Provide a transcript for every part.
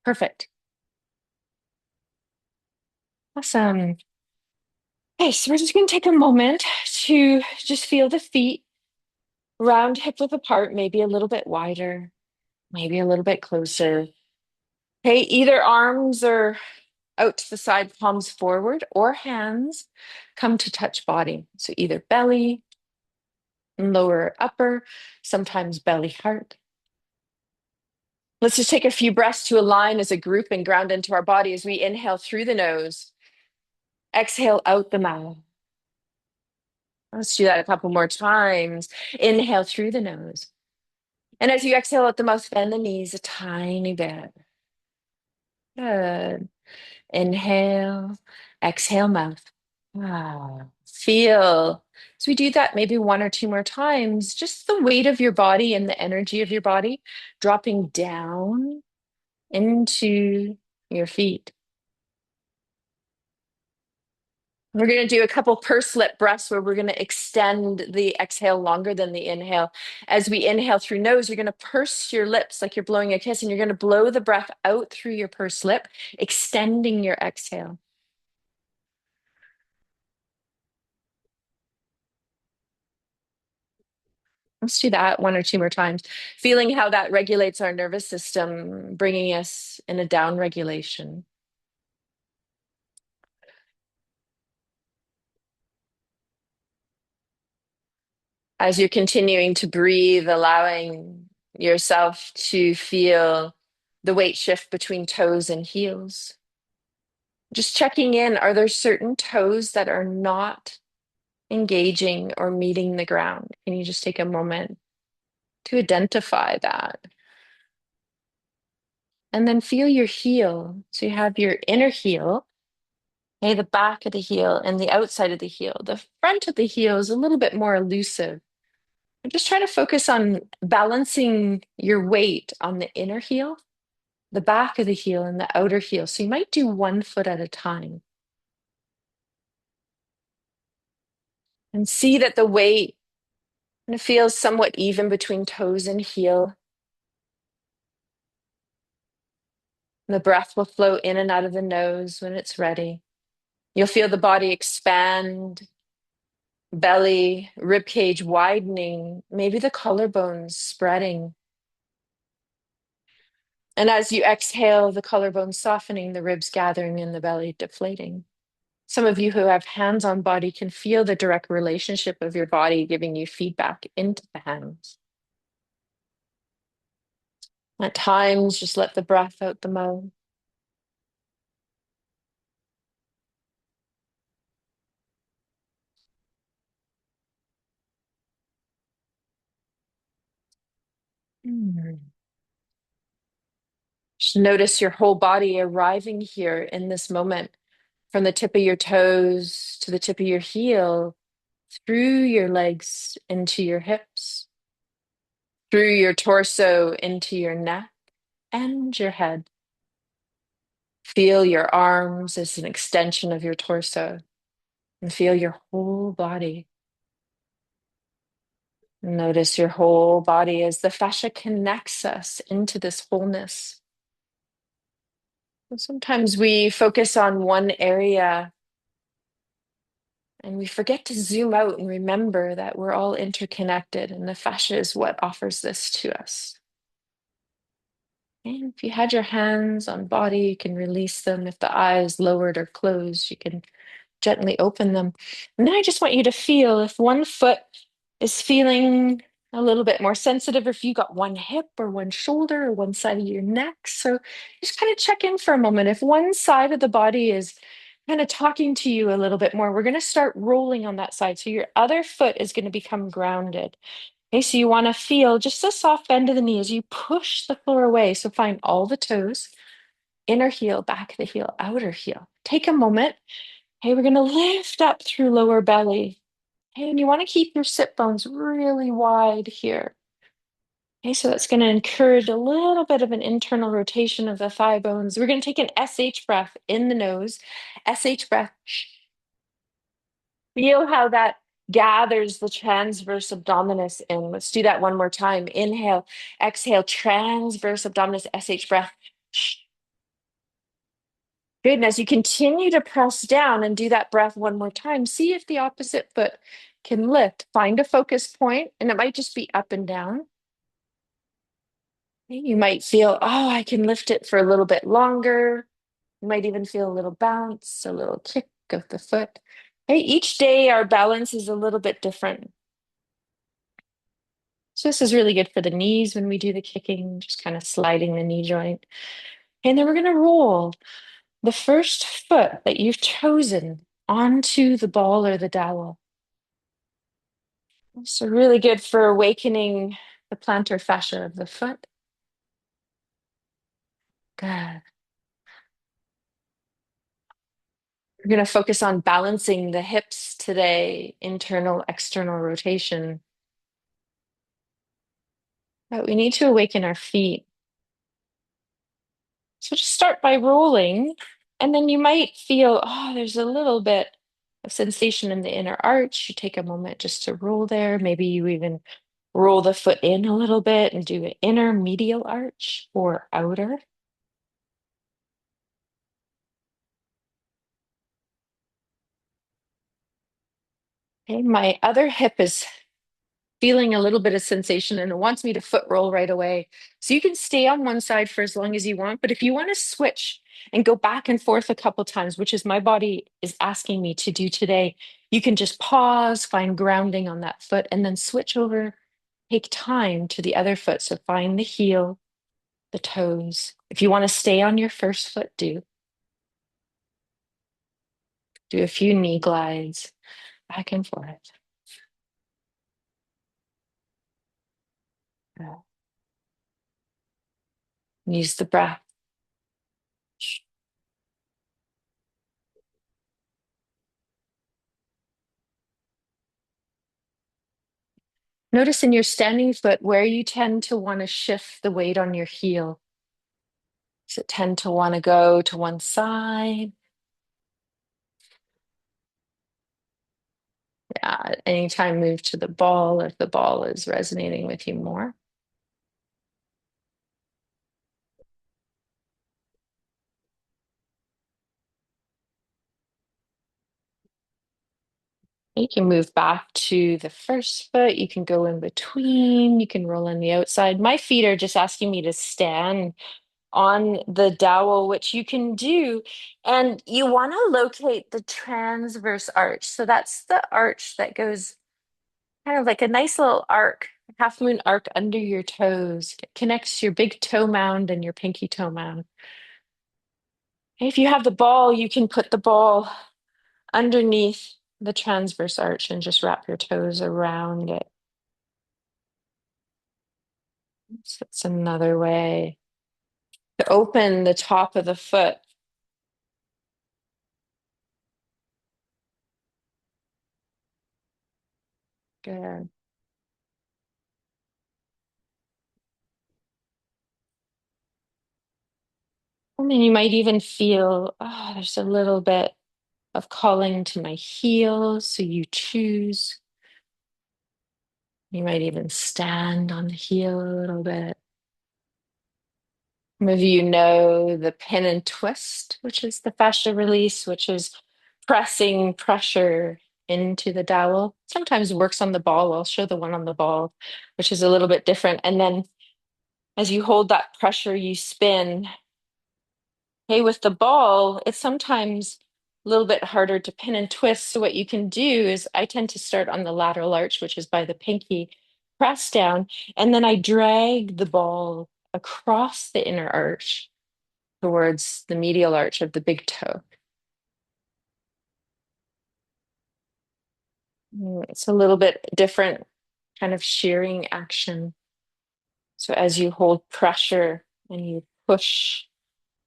Perfect. Awesome. Okay, so we're just going to take a moment to just feel the feet round hip width apart, maybe a little bit wider, maybe a little bit closer. Okay, either arms are out to the side, palms forward, or hands come to touch body. So either belly, lower upper, sometimes belly heart. Let's just take a few breaths to align as a group and ground into our body as we inhale through the nose, exhale out the mouth. Let's do that a couple more times. Inhale through the nose. And as you exhale out the mouth, bend the knees a tiny bit. Good. Inhale, exhale, mouth. Feel. So we do that maybe one or two more times, just the weight of your body and the energy of your body dropping down into your feet. We're going to do a couple pursed lip breaths where we're going to extend the exhale longer than the inhale. As we inhale through nose, you're going to purse your lips like you're blowing a kiss, and you're going to blow the breath out through your pursed lip, extending your exhale. Let's do that one or two more times, feeling how that regulates our nervous system, bringing us in a down regulation. As you're continuing to breathe, allowing yourself to feel the weight shift between toes and heels. Just checking in, are there certain toes that are not engaging or meeting the ground? Can you just take a moment to identify that? And then feel your heel. So you have your inner heel, okay, the back of the heel and the outside of the heel. The front of the heel is a little bit more elusive. I'm just trying to focus on balancing your weight on the inner heel, the back of the heel, and the outer heel. So you might do one foot at a time. And see that the weight kind of feels somewhat even between toes and heel. The breath will flow in and out of the nose when it's ready. You'll feel the body expand, belly, rib cage widening, maybe the collarbones spreading. And as you exhale, the collarbones softening, the ribs gathering, and the belly deflating. Some of you who have hands on body can feel the direct relationship of your body giving you feedback into the hands. At times, just let the breath out the mouth. Mm. Just notice your whole body arriving here in this moment, from the tip of your toes to the tip of your heel, through your legs into your hips, through your torso into your neck and your head. Feel your arms as an extension of your torso and feel your whole body. Notice your whole body as the fascia connects us into this wholeness. And sometimes we focus on one area and we forget to zoom out and remember that we're all interconnected, and the fascia is what offers this to us. And if you had your hands on body, you can release them. If the eyes lowered or closed, you can gently open them. And then I just want you to feel if one foot is feeling a little bit more sensitive, or if you got one hip or one shoulder or one side of your neck. So just kind of check in for a moment. If one side of the body is kind of talking to you a little bit more, we're going to start rolling on that side. So your other foot is going to become grounded. Okay, so you want to feel just a soft bend of the knee as you push the floor away. So find all the toes, inner heel, back of the heel, outer heel. Take a moment. Hey, we're going to lift up through lower belly. Hey, and you want to keep your sit bones really wide here. Okay, so that's going to encourage a little bit of an internal rotation of the thigh bones. We're going to take an SH breath in the nose. SH breath. Feel how that gathers the transverse abdominis in. Let's do that one more time. Inhale, exhale, transverse abdominis, SH breath. Good. And as you continue to press down and do that breath one more time, see if the opposite foot can lift. Find a focus point, and it might just be up and down. You might feel, oh, I can lift it for a little bit longer. You might even feel a little bounce, a little kick of the foot. Hey, each day our balance is a little bit different. So this is really good for the knees when we do the kicking, just kind of sliding the knee joint. And then we're going to roll the first foot that you've chosen onto the ball or the dowel. So really good for awakening the plantar fascia of the foot. Good. We're going to focus on balancing the hips today, internal, external rotation. But we need to awaken our feet. So just start by rolling, and then you might feel, oh, there's a little bit of sensation in the inner arch. You take a moment just to roll there. Maybe you even roll the foot in a little bit and do an inner medial arch or outer. Okay, my other hip is feeling a little bit of sensation and it wants me to foot roll right away. So you can stay on one side for as long as you want, but if you want to switch and go back and forth a couple times, which is my body is asking me to do today, you can just pause, find grounding on that foot, and then switch over, take time to the other foot. So find the heel, the toes. If you want to stay on your first foot, do a few knee glides back and forth. Uh, Use the breath. Notice in your standing foot where you tend to want to shift the weight on your heel. Does it tend to want to go to one side? Yeah, anytime move to the ball if the ball is resonating with you more. You can move back to the first foot. You can go in between. You can roll on the outside. My feet are just asking me to stand on the dowel, which you can do. And you want to locate the transverse arch. So that's the arch that goes kind of like a nice little arc, half moon arc under your toes. It connects your big toe mound and your pinky toe mound. If you have the ball, you can put the ball underneath the transverse arch and just wrap your toes around it. So that's another way to open the top of the foot. Good. And then you might even feel, oh, there's a little bit of calling to my heels. So you choose. You might even stand on the heel a little bit. Some of you know the pin and twist, which is the fascia release, which is pressing pressure into the dowel. Sometimes works on the ball. I'll show the one on the ball, which is a little bit different. And then as you hold that pressure, you spin. Hey, with the ball, it's sometimes a little bit harder to pin and twist. So what you can do is I tend to start on the lateral arch, which is by the pinky, press down, and then I drag the ball across the inner arch towards the medial arch of the big toe. It's a little bit different kind of shearing action. So as you hold pressure and you push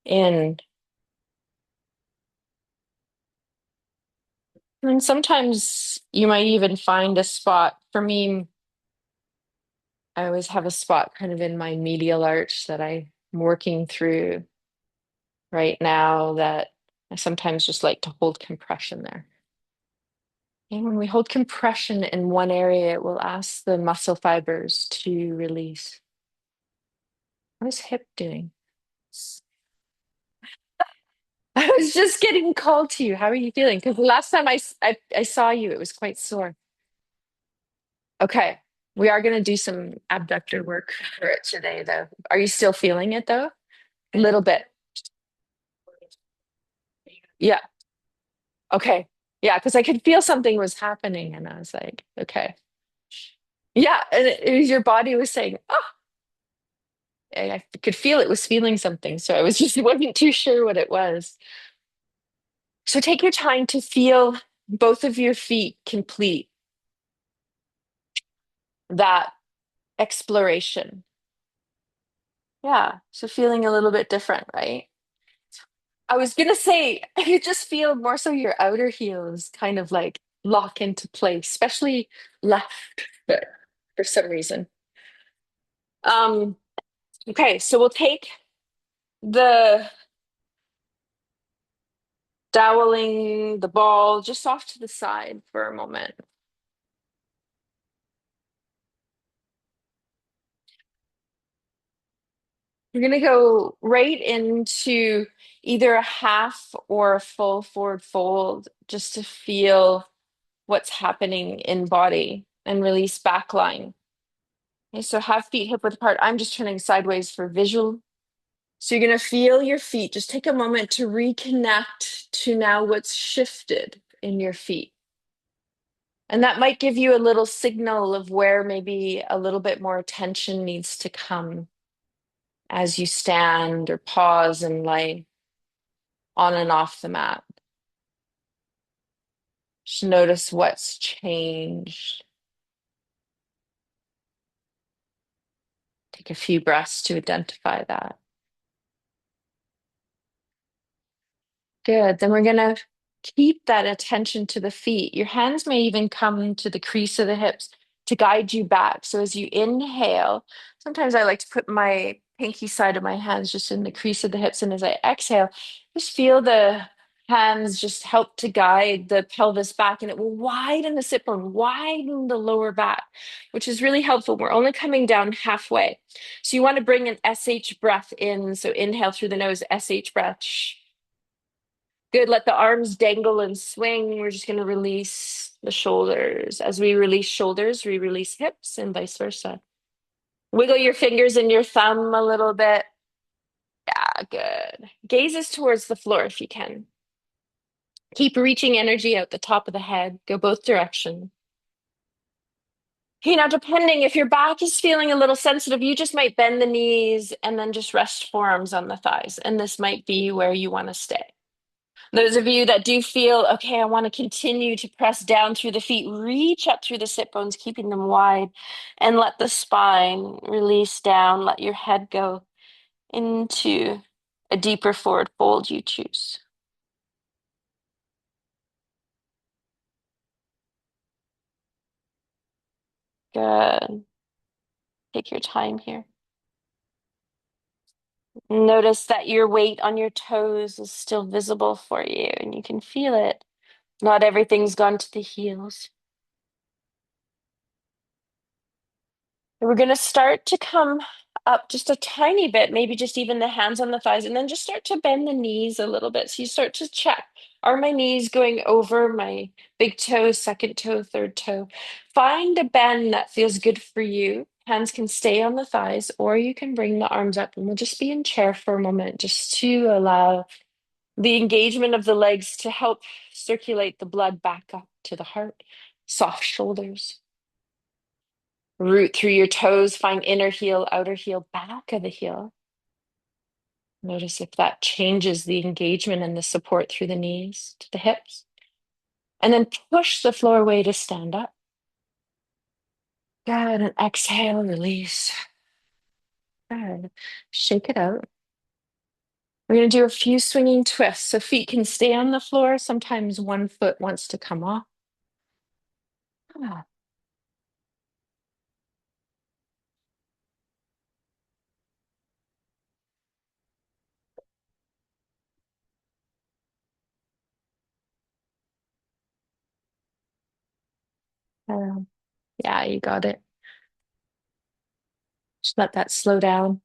in, and sometimes you might even find a spot. For me, I always have a spot kind of in my medial arch that I'm working through right now that I sometimes just like to hold compression there. And when we hold compression in one area, it will ask the muscle fibers to release. What is hip doing? I It's just getting called to you. How are you feeling? Because the last time I saw you, it was quite sore. Okay. We are going to do some abductor work for it today, though. Are you still feeling it, though? A little bit. Yeah. Okay. Yeah. Because I could feel something was happening. And I was like, okay. Yeah. And your body was saying, oh, I could feel it was feeling something. So I was just wasn't too sure what it was. So take your time to feel both of your feet complete that exploration. Yeah. So feeling a little bit different, right? I was gonna say, you just feel more so your outer heels kind of like lock into place, especially left foot for some reason. Um, okay, so we'll take the doweling the ball just off to the side for a moment. You're gonna go right into either a half or a full forward fold just to feel what's happening in body and release back line. Okay, so have feet hip width apart. I'm just turning sideways for visual. So you're going to feel your feet. Just take a moment to reconnect to now what's shifted in your feet. And that might give you a little signal of where maybe a little bit more attention needs to come as you stand or pause and lay on and off the mat. Just notice what's changed. Take a few breaths to identify that. Good. Then we're going to keep that attention to the feet. Your hands may even come to the crease of the hips to guide you back. So as you inhale, sometimes I like to put my pinky side of my hands just in the crease of the hips. And as I exhale, just feel the hands just help to guide the pelvis back, and it will widen the sit bone, widen the lower back, which is really helpful. We're only coming down halfway. So you want to bring an SH breath in. So inhale through the nose, SH breath. Good. Let the arms dangle and swing. We're just going to release the shoulders. As we release shoulders, we release hips and vice versa. Wiggle your fingers and your thumb a little bit. Yeah, good. Gazes towards the floor if you can. Keep reaching energy out the top of the head. Go both directions. Okay, now depending if your back is feeling a little sensitive, you just might bend the knees and then just rest forearms on the thighs. And this might be where you want to stay. Those of you that do feel, okay, I want to continue to press down through the feet, reach up through the sit bones, keeping them wide, and let the spine release down. Let your head go into a deeper forward fold you choose. Good. Take your time here. Notice that your weight on your toes is still visible for you and you can feel it. Not everything's gone to the heels. We're going to start to come up just a tiny bit, maybe just even the hands on the thighs, and then just start to bend the knees a little bit. So you start to check, are my knees going over my big toe, second toe, third toe? Find a bend that feels good for you. Hands can stay on the thighs, or you can bring the arms up, and we'll just be in chair for a moment just to allow the engagement of the legs to help circulate the blood back up to the heart. Soft shoulders. Root through your toes, find inner heel, outer heel, back of the heel. Notice if that changes the engagement and the support through the knees to the hips. And then push the floor away to stand up. Good. And exhale, release. Good. Shake it out. We're going to do a few swinging twists. So feet can stay on the floor. Sometimes one foot wants to come off. Ah, yeah, you got it. Just let that slow down.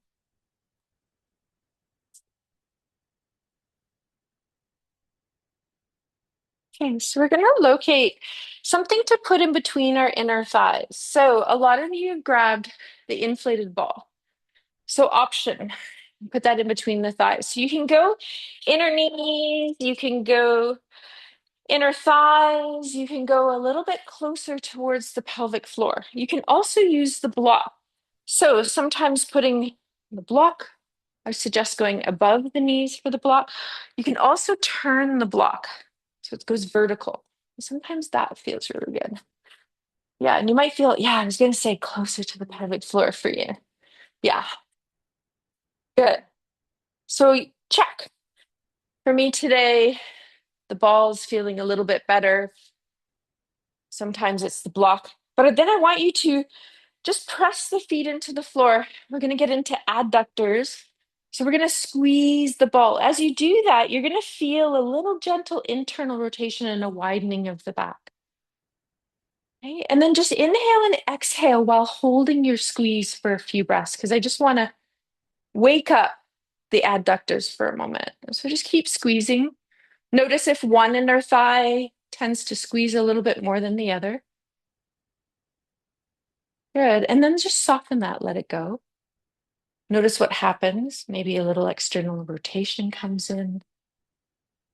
Okay, so we're going to locate something to put in between our inner thighs. So a lot of you have grabbed the inflated ball. So option, put that in between the thighs. So you can go inner knees, you can go inner thighs, you can go a little bit closer towards the pelvic floor. You can also use the block. So sometimes putting the block, I suggest going above the knees for the block. You can also turn the block so it goes vertical. Sometimes that feels really good. Yeah, and you might feel, yeah, I was going to say closer to the pelvic floor for you. Yeah, good. So check. For me today, the ball's feeling a little bit better. Sometimes it's the block. But then I want you to just press the feet into the floor. We're going to get into adductors. So we're going to squeeze the ball. As you do that, you're going to feel a little gentle internal rotation and a widening of the back. Okay? And then just inhale and exhale while holding your squeeze for a few breaths, because I just want to wake up the adductors for a moment. So just keep squeezing. Notice if one inner thigh tends to squeeze a little bit more than the other. Good. And then just soften that, let it go. Notice what happens. Maybe a little external rotation comes in.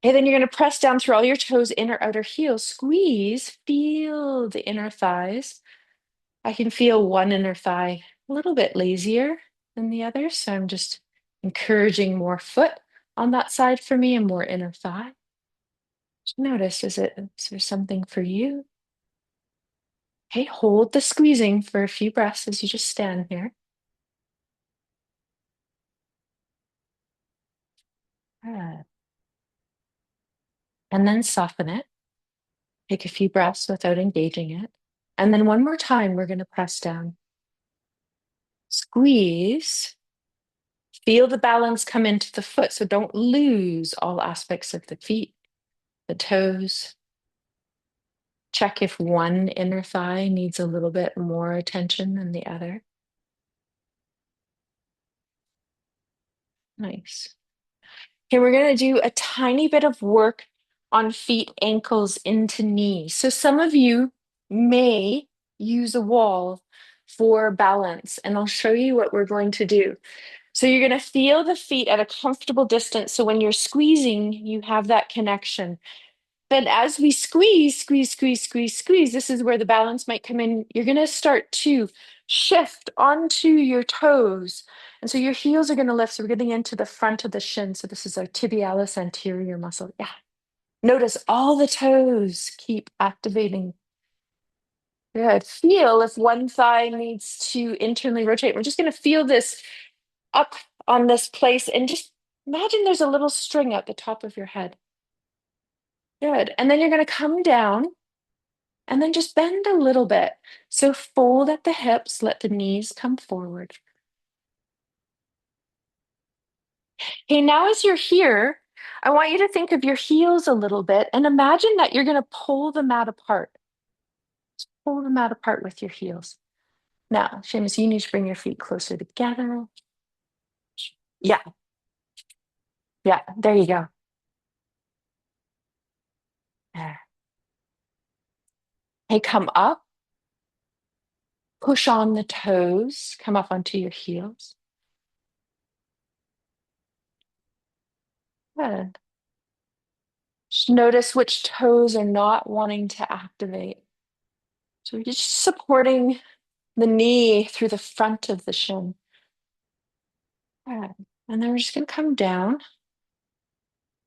Okay, then you're going to press down through all your toes, inner, outer heel. Squeeze, feel the inner thighs. I can feel one inner thigh a little bit lazier than the other. So I'm just encouraging more foot on that side for me and more inner thigh. Just notice, is there something for you? Okay, hold the squeezing for a few breaths as you just stand here. Good. And then soften it. Take a few breaths without engaging it. And then one more time, we're going to press down. Squeeze. Feel the balance come into the foot. So don't lose all aspects of the feet, the toes. Check if one inner thigh needs a little bit more attention than the other. Nice. Okay, we're going to do a tiny bit of work on feet, ankles into knees. So some of you may use a wall for balance, and I'll show you what we're going to do. So you're going to feel the feet at a comfortable distance. So when you're squeezing, you have that connection. But as we squeeze, this is where the balance might come in. You're going to start to shift onto your toes. And so your heels are going to lift. So we're getting into the front of the shin. So this is our tibialis anterior muscle. Yeah. Notice all the toes keep activating. Good. Feel if one thigh needs to internally rotate. We're just going to feel this up on this place and just imagine there's a little string at the top of your head. Good. And then you're going to come down and then just bend a little bit. So fold at the hips, let the knees come forward. Okay, now as you're here, I want you to think of your heels a little bit and imagine that you're going to pull the mat apart. Pull the mat apart with your heels. Now, Seamus, you need to bring your feet closer together. Yeah, yeah, there you go. There. Hey, come up, push on the toes, come up onto your heels. Good. Just notice which toes are not wanting to activate. So you're just supporting the knee through the front of the shin. Good. And then we're just going to come down,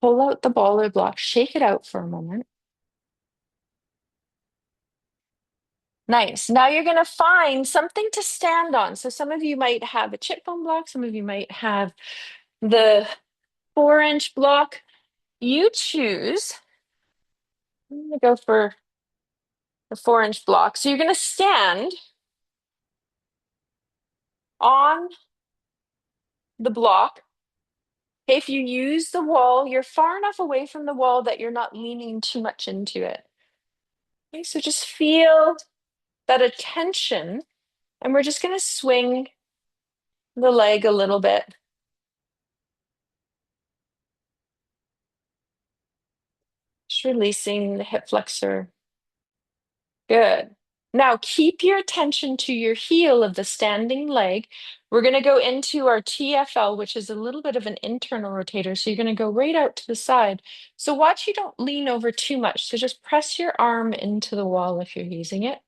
pull out the ball or block, shake it out for a moment. Nice. Now you're going to find something to stand on. So some of you might have a chip bone block, some of you might have the 4-inch block. You choose. I'm going to go for the 4-inch block. So you're going to stand on the block. If you use the wall, you're far enough away from the wall that you're not leaning too much into it. Okay, so just feel that attention, and we're just going to swing the leg a little bit. Just releasing the hip flexor. Good. Now keep your attention to your heel of the standing leg. We're going to go into our TFL, which is a little bit of an internal rotator. So you're going to go right out to the side. So watch you don't lean over too much. So just press your arm into the wall if you're using it.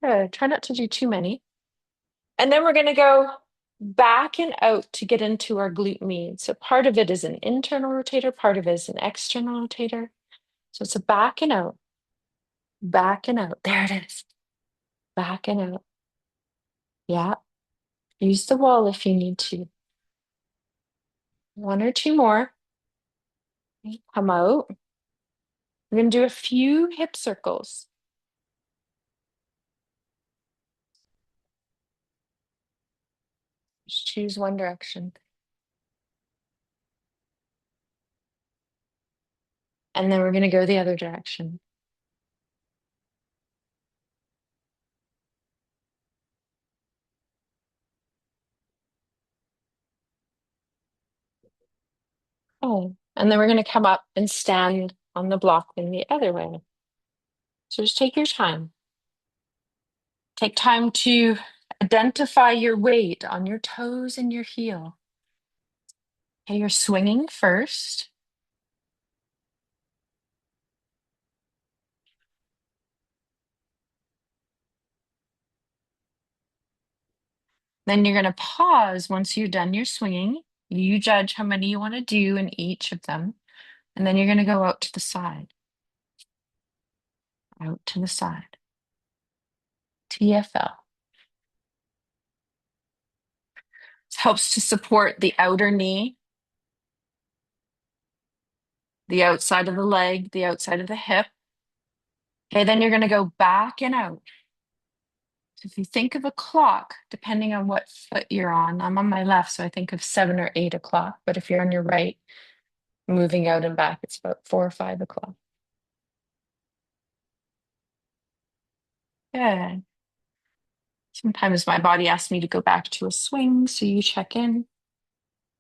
Good. Try not to do too many. And then we're going to go back and out to get into our glute med. So part of it is an internal rotator, part of it is an external rotator. So it's a back and out, back and out. There it is. Back and out. Yeah. Use the wall if you need to. One or two more. Come out. We're going to do a few hip circles. Just choose one direction. And then we're going to go the other direction. Oh, and then we're going to come up and stand on the block in the other way. So just take your time. Take time to identify your weight on your toes and your heel. Okay, you're swinging first. Then you're going to pause once you've done your swinging. You judge how many you want to do in each of them. And then you're going to go out to the side, out to the side. TFL. It helps to support the outer knee, the outside of the leg, the outside of the hip. Okay, then you're going to go back and out. So if you think of a clock, depending on what foot you're on, I'm on my left, so I think of 7 or 8 o'clock. But if you're on your right, moving out and back, it's about 4 or 5 o'clock. Good. Sometimes my body asks me to go back to a swing, so you check in,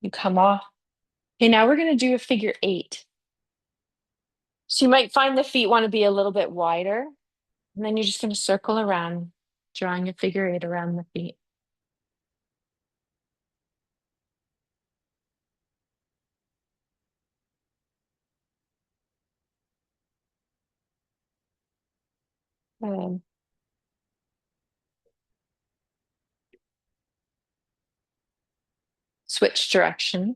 you come off. Okay, now we're going to do a figure eight. So you might find the feet want to be a little bit wider, and then you're just going to circle around, drawing a figure eight around the feet. Good. Switch direction.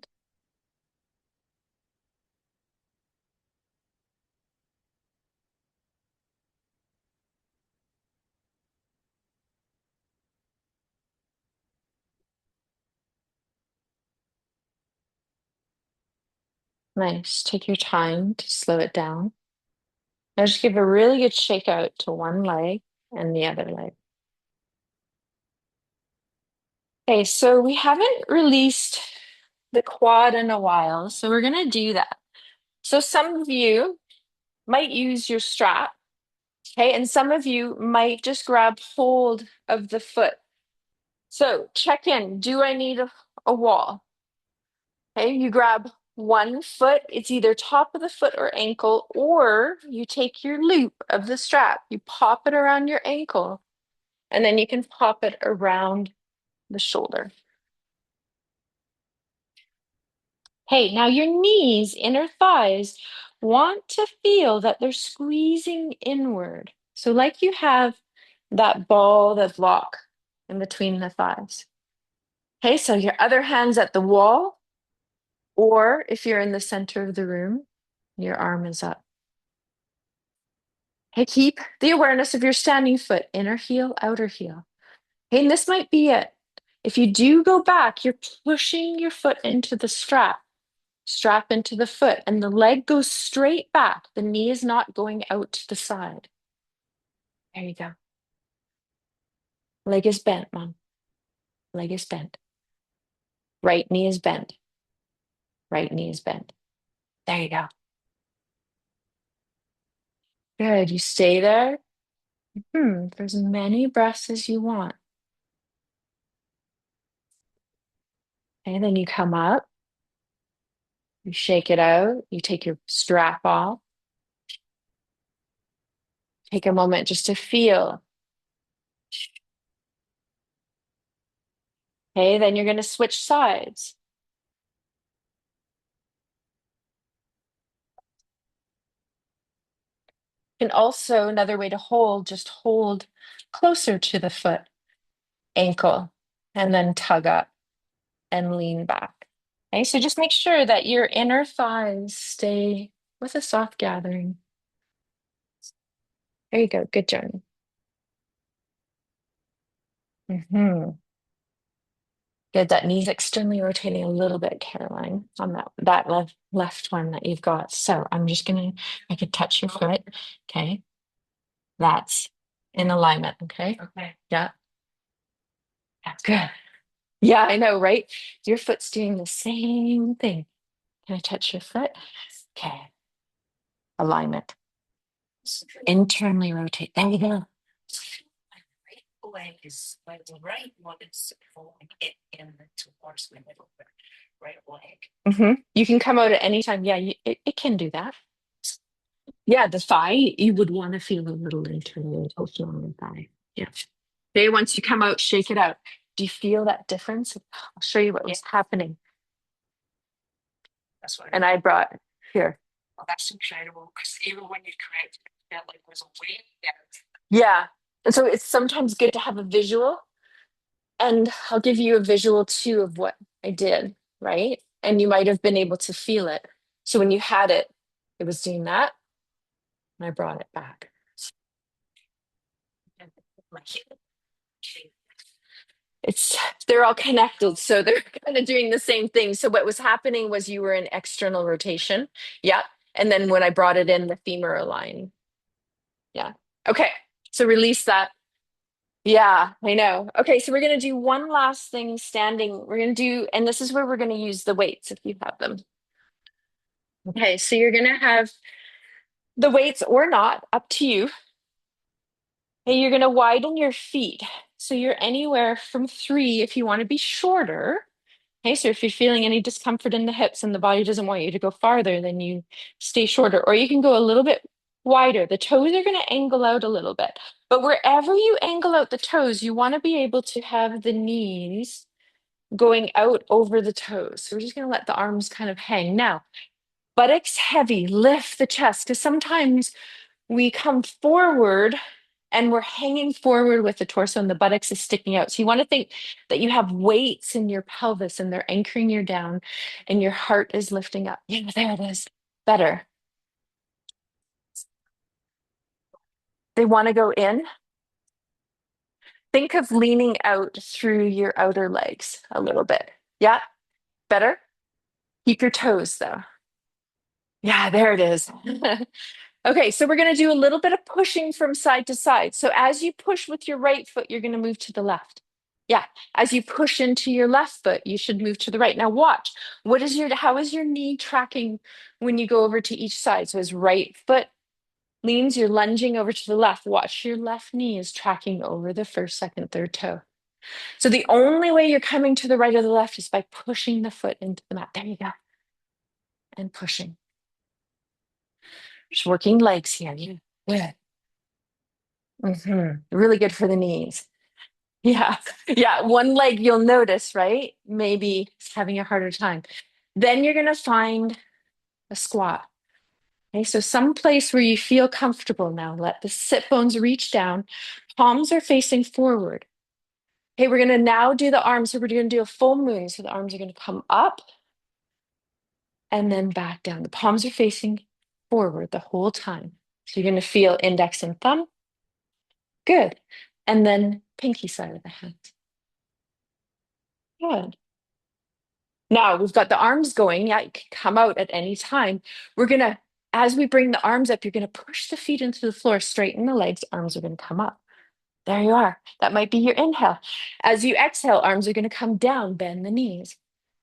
Nice. Take your time to slow it down. Now just give a really good shake out to one leg and the other leg. Okay, so we haven't released the quad in a while, so we're going to do that. So some of you might use your strap, okay, and some of you might just grab hold of the foot. So check in. Do I need a wall? Okay, you grab one foot. It's either top of the foot or ankle, or you take your loop of the strap, you pop it around your ankle, and then you can pop it around the shoulder. Hey, now your knees, inner thighs, want to feel that they're squeezing inward. So, like you have that ball, that block in between the thighs. Okay, so your other hand's at the wall, or if you're in the center of the room, your arm is up. Okay, keep the awareness of your standing foot, inner heel, outer heel. Okay, and this might be it. If you do go back, you're pushing your foot into the strap into the foot, and the leg goes straight back. The knee is not going out to the side. There you go. Leg is bent, mom. Leg is bent. Right knee is bent. Right knee is bent. There you go. Good. You stay there. For as many breaths as you want. And then you come up, you shake it out, you take your strap off, Take a moment just to feel. Okay, then you're going to switch sides. And also another way to hold, just hold closer to the foot, ankle, and then tug up and lean back. Okay, so just make sure that your inner thighs stay with a soft gathering. There you go. Good journey. Good. That knee's externally rotating a little bit, Caroline, on that left one that you've got. So I'm just gonna, I could touch your foot. Okay. That's in alignment. Okay. Okay. Yeah. That's good. Yeah, I know, right? Your foot's doing the same thing. Can I touch your foot? Okay. Alignment. Internally rotate. There you go. Leg is like the right one is pulling it in towards my middle right leg. You can come out at any time. Yeah, it can do that. Yeah, the thigh, you would want to feel a little internal rotation on the thigh. Yeah. Okay, once you come out, shake it out. Do you feel that difference? I'll show you what was happening. That's what. And I brought here. Oh, that's incredible. Because even when you correct, it felt like there was a way there. Yeah. And so it's sometimes good to have a visual. And I'll give you a visual too of what I did, right? And you might have been able to feel it. So when you had it, it was doing that, and I brought it back. It's they're all connected, so they're kind of doing the same thing. So what was happening was you were in external rotation. Yeah. And then when I brought it in, the femur aligned. Yeah. Okay. So release that. Yeah, I know. Okay, so we're going to do one last thing standing. We're going to do, and this is where we're going to use the weights if you have them. Okay, so you're going to have the weights or not, up to you. And you're going to widen your feet. So you're anywhere from 3 if you want to be shorter. Okay, so if you're feeling any discomfort in the hips and the body doesn't want you to go farther, then you stay shorter. Or you can go a little bit wider. The toes are going to angle out a little bit. But wherever you angle out the toes, you want to be able to have the knees going out over the toes. So we're just going to let the arms kind of hang. Now, buttocks heavy, lift the chest, because sometimes we come forward and we're hanging forward with the torso and the buttocks is sticking out. So you want to think that you have weights in your pelvis and they're anchoring you down and your heart is lifting up. Yeah, there it is. Better. They want to go in. Think of leaning out through your outer legs a little bit. Yeah, better. Keep your toes though. Yeah, there it is. Okay, so we're going to do a little bit of pushing from side to side. So as you push with your right foot, you're going to move to the left. Yeah, as you push into your left foot, you should move to the right. Now watch. How is your knee tracking when you go over to each side? So as right foot leans, you're lunging over to the left. Watch your left knee is tracking over the first, second, third toe. So the only way you're coming to the right or the left is by pushing the foot into the mat. There you go. And pushing. Just working legs here. Yeah. Really good for the knees. Yeah. Yeah. One leg you'll notice, right? Maybe it's having a harder time. Then you're going to find a squat. Okay. So some place where you feel comfortable now. Let the sit bones reach down. Palms are facing forward. Okay. We're going to now do the arms. So we're going to do a full moon. So the arms are going to come up and then back down. The palms are facing forward the whole time. So you're going to feel index and thumb. Good. And then pinky side of the hand. Good. Now we've got the arms going. Yeah, you can come out at any time. As we bring the arms up, you're gonna push the feet into the floor, straighten the legs, arms are gonna come up. There you are. That might be your inhale. As you exhale, arms are gonna come down, bend the knees.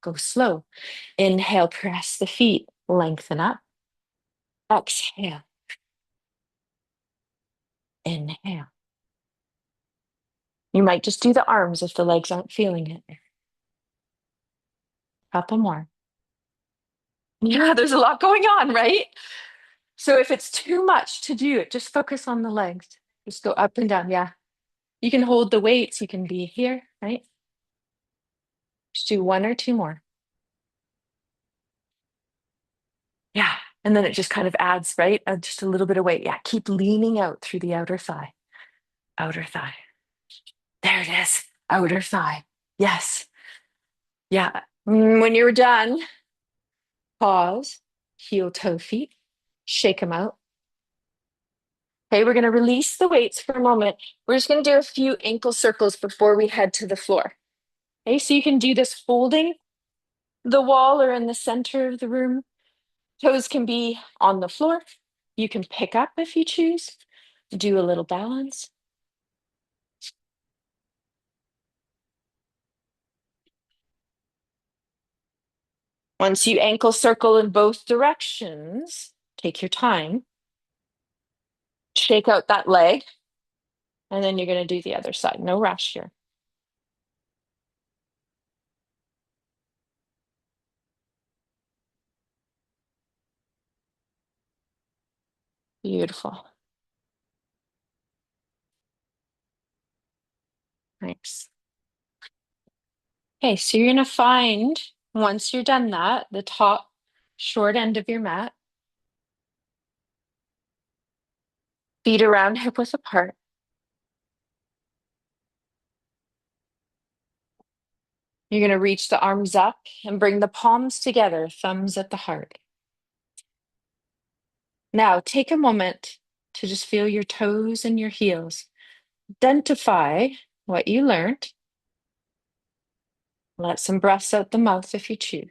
Go slow. Inhale, press the feet, lengthen up. Exhale. Inhale. You might just do the arms if the legs aren't feeling it. Couple more. Yeah, there's a lot going on, right? So if it's too much to do it, just focus on the legs. Just go up and down. Yeah. You can hold the weights. You can be here, right? Just do one or two more. Yeah. And then it just kind of adds, right? Just a little bit of weight. Yeah. Keep leaning out through the outer thigh. Outer thigh. There it is. Outer thigh. Yes. Yeah. When you're done, pause, heel toe feet, shake them out. Okay, we're going to release the weights for a moment. We're just going to do a few ankle circles before we head to the floor. Okay, so you can do this holding the wall or in the center of the room. Toes can be on the floor. You can pick up if you choose. Do a little balance. Once you ankle circle in both directions, take your time. Shake out that leg, and then you're going to do the other side. No rush here. Beautiful. Nice. Okay, so you're going to find, once you're done that, the top short end of your mat, feet around hip width apart. You're going to reach the arms up and bring the palms together, thumbs at the heart. Now, take a moment to just feel your toes and your heels. Identify what you learned. Let some breaths out the mouth if you choose.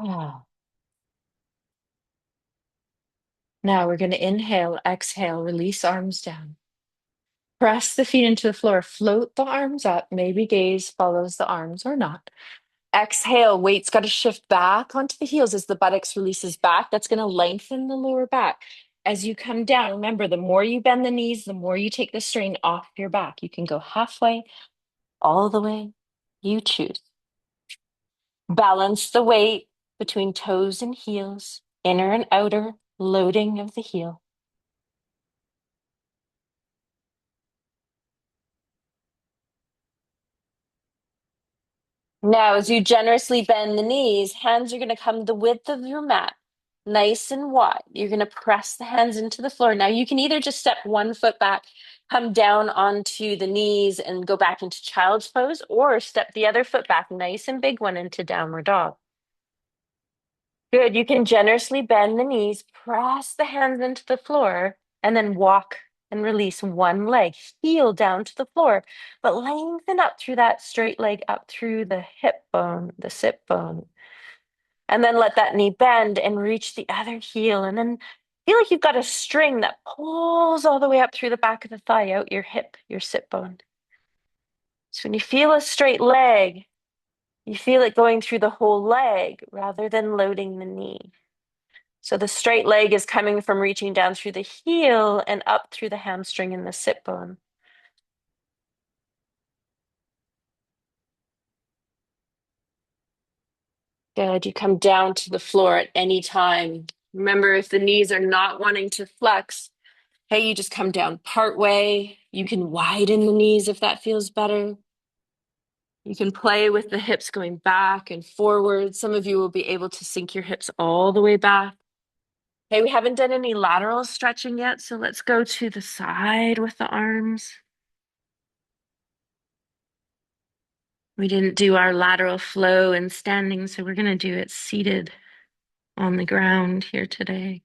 Ah. Now we're going to inhale, exhale, release arms down. Press the feet into the floor, float the arms up. Maybe gaze follows the arms or not. Exhale, weight's got to shift back onto the heels as the buttocks releases back. That's going to lengthen the lower back. As you come down, remember, the more you bend the knees, the more you take the strain off your back. You can go halfway, all the way. You choose. Balance the weight between toes and heels, inner and outer, loading of the heel. Now, as you generously bend the knees, hands are going to come the width of your mat, nice and wide. You're going to press the hands into the floor. Now, you can either just step one foot back, come down onto the knees and go back into child's pose, or step the other foot back, nice and big one, into downward dog. Good. You can generously bend the knees, press the hands into the floor, and then walk and release one leg, heel down to the floor, but lengthen up through that straight leg up through the hip bone, the sit bone. And then let that knee bend and reach the other heel. And then feel like you've got a string that pulls all the way up through the back of the thigh, out your hip, your sit bone. So when you feel a straight leg, you feel it going through the whole leg rather than loading the knee. So the straight leg is coming from reaching down through the heel and up through the hamstring and the sit bone. Good. You come down to the floor at any time. Remember, if the knees are not wanting to flex, hey, you just come down part way. You can widen the knees if that feels better. You can play with the hips going back and forward. Some of you will be able to sink your hips all the way back. Hey, we haven't done any lateral stretching yet, so let's go to the side with the arms. We didn't do our lateral flow and standing, so we're going to do it seated on the ground here today.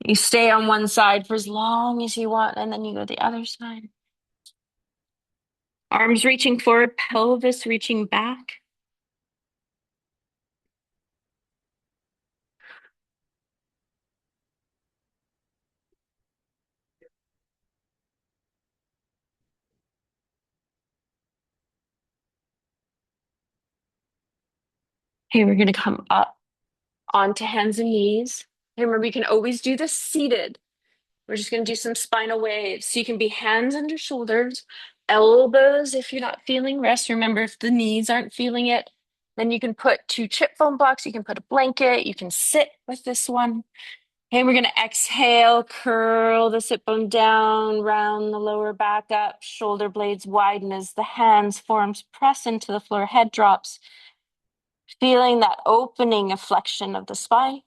You stay on one side for as long as you want, and then you go the other side. Arms reaching forward, pelvis reaching back. Okay, we're going to come up onto hands and knees. Remember, we can always do this seated. We're just going to do some spinal waves. So you can be hands under shoulders, elbows if you're not feeling rest. Remember, if the knees aren't feeling it, then you can put two chip foam blocks, you can put a blanket, you can sit with this one. Okay, we're going to exhale, curl the sit bone down, round the lower back up, shoulder blades widen as the hands, forearms press into the floor, head drops, feeling that opening of flexion of the spine.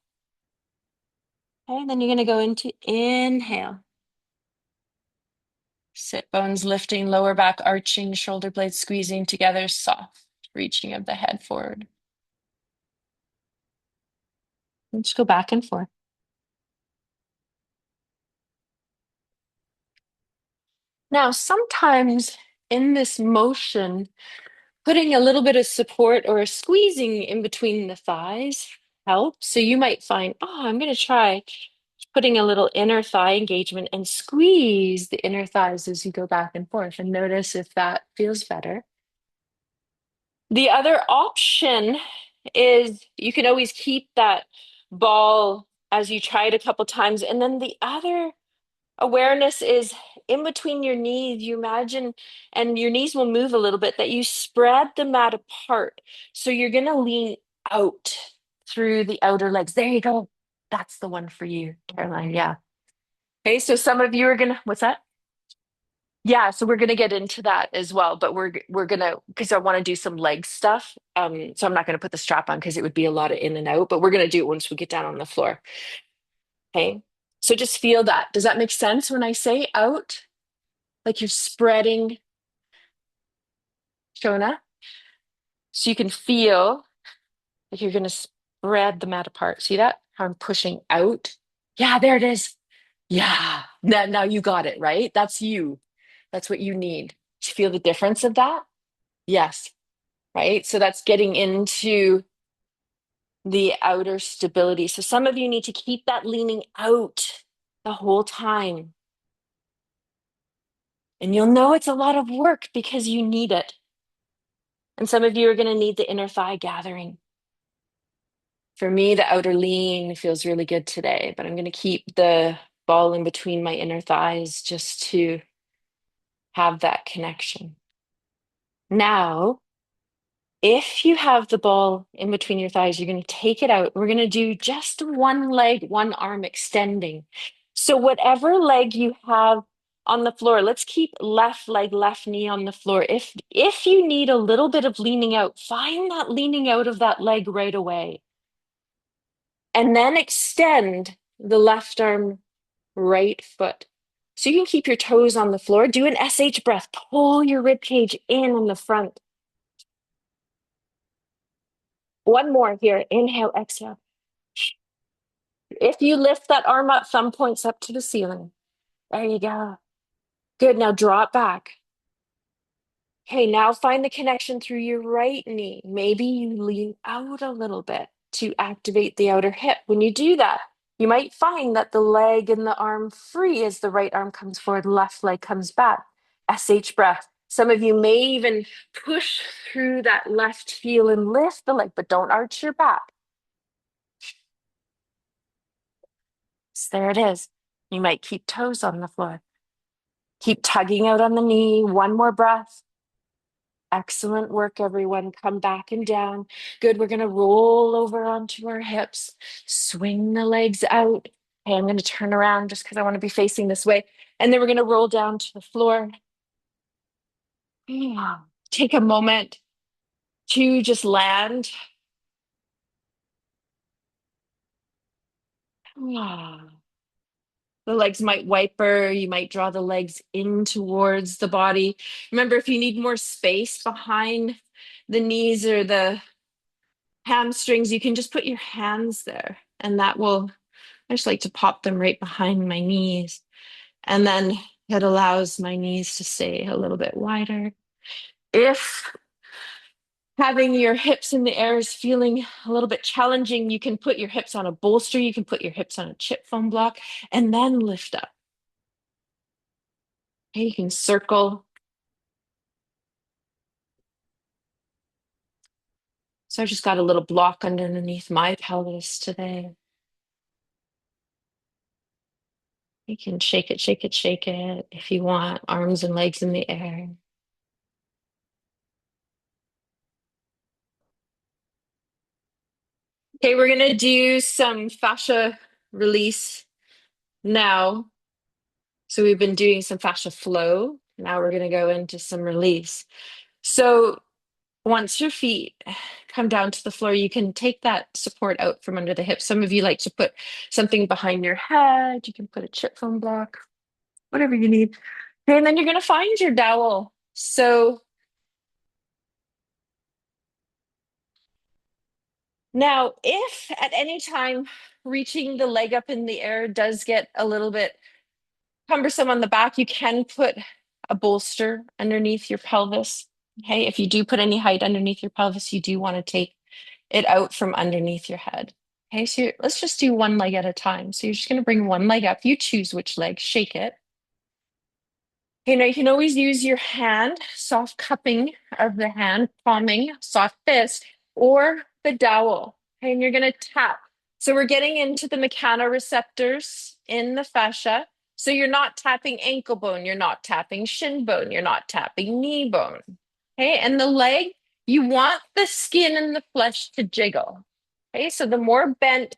Okay, then you're going to go into inhale. Sit bones lifting, lower back arching, shoulder blades squeezing together, soft reaching of the head forward. And just go back and forth. Now, sometimes in this motion, putting a little bit of support or a squeezing in between the thighs helps. So you might find, oh, I'm going to try putting a little inner thigh engagement and squeeze the inner thighs as you go back and forth and notice if that feels better. The other option is you can always keep that ball as you try it a couple times. And then the other awareness is in between your knees, you imagine, and your knees will move a little bit, that you spread the mat apart. So you're going to lean out through the outer legs. There you go. That's the one for you, Caroline. Yeah. Okay. So some of you are going to, what's that? Yeah, so we're gonna get into that as well, but we're gonna because I want to do some leg stuff. So I'm not gonna put the strap on because it would be a lot of in and out, but we're gonna do it once we get down on the floor. Okay. So just feel that. Does that make sense when I say out? Like you're spreading, Shona? So you can feel like you're gonna spread the mat apart. See that? How I'm pushing out? Yeah, there it is. Yeah. Now you got it, right? That's you. That's what you need. Do you feel the difference of that? Yes. Right? So that's getting into the outer stability. So some of you need to keep that leaning out the whole time. And you'll know it's a lot of work because you need it. And some of you are going to need the inner thigh gathering. For me, the outer lean feels really good today, but I'm going to keep the ball in between my inner thighs just to have that connection. Now, if you have the ball in between your thighs, you're going to take it out. We're going to do just one leg, one arm extending. So whatever leg you have on the floor, let's keep left leg, left knee on the floor. If you need a little bit of leaning out, find that leaning out of that leg right away. And then extend the left arm, right foot. So you can keep your toes on the floor. Do an SH breath. Pull your rib cage in on the front. One more here. Inhale, exhale. If you lift that arm up, thumb points up to the ceiling. There you go. Good. Now draw it back. Okay, now find the connection through your right knee. Maybe you lean out a little bit to activate the outer hip. When you do that, you might find that the leg and the arm free as the right arm comes forward, left leg comes back. SH breath. Some of you may even push through that left heel and lift the leg, but don't arch your back. So there it is. You might keep toes on the floor. Keep tugging out on the knee. One more breath. Excellent work, everyone. Come back and down. Good. We're going to roll over onto our hips. Swing the legs out. Okay, I'm going to turn around just because I want to be facing this way. And then we're going to roll down to the floor. Yeah. Take a moment to just land. Yeah. The legs might wiper. You might draw the legs in towards the body. Remember, if you need more space behind the knees or the hamstrings, you can just put your hands there. And that will, I just like to pop them right behind my knees. And then it allows my knees to stay a little bit wider. If having your hips in the air is feeling a little bit challenging, you can put your hips on a bolster. You can put your hips on a chip foam block and then lift up. Okay, you can circle. So I just got a little block underneath my pelvis today. You can shake it, shake it, shake it if you want, arms and legs in the air. Okay, we're gonna do some fascia release now. So we've been doing some fascia flow. Now we're gonna go into some release. So once your feet come down to the floor, you can take that support out from under the hips. Some of you like to put something behind your head. You can put a chip foam block, whatever you need. Okay, and then you're gonna find your dowel. So now, if at any time reaching the leg up in the air does get a little bit cumbersome on the back, you can put a bolster underneath your pelvis. Okay, if you do put any height underneath your pelvis, you do want to take it out from underneath your head. Okay, so let's just do one leg at a time. So you're just going to bring one leg up. You choose which leg, shake it. Okay, now you can always use your hand, soft cupping of the hand, palming, soft fist, or the dowel. Okay, and you're going to tap. So we're getting into the mechanoreceptors in the fascia. So you're not tapping ankle bone, you're not tapping shin bone, you're not tapping knee bone. Okay, and the leg, you want the skin and the flesh to jiggle. Okay, so the more bent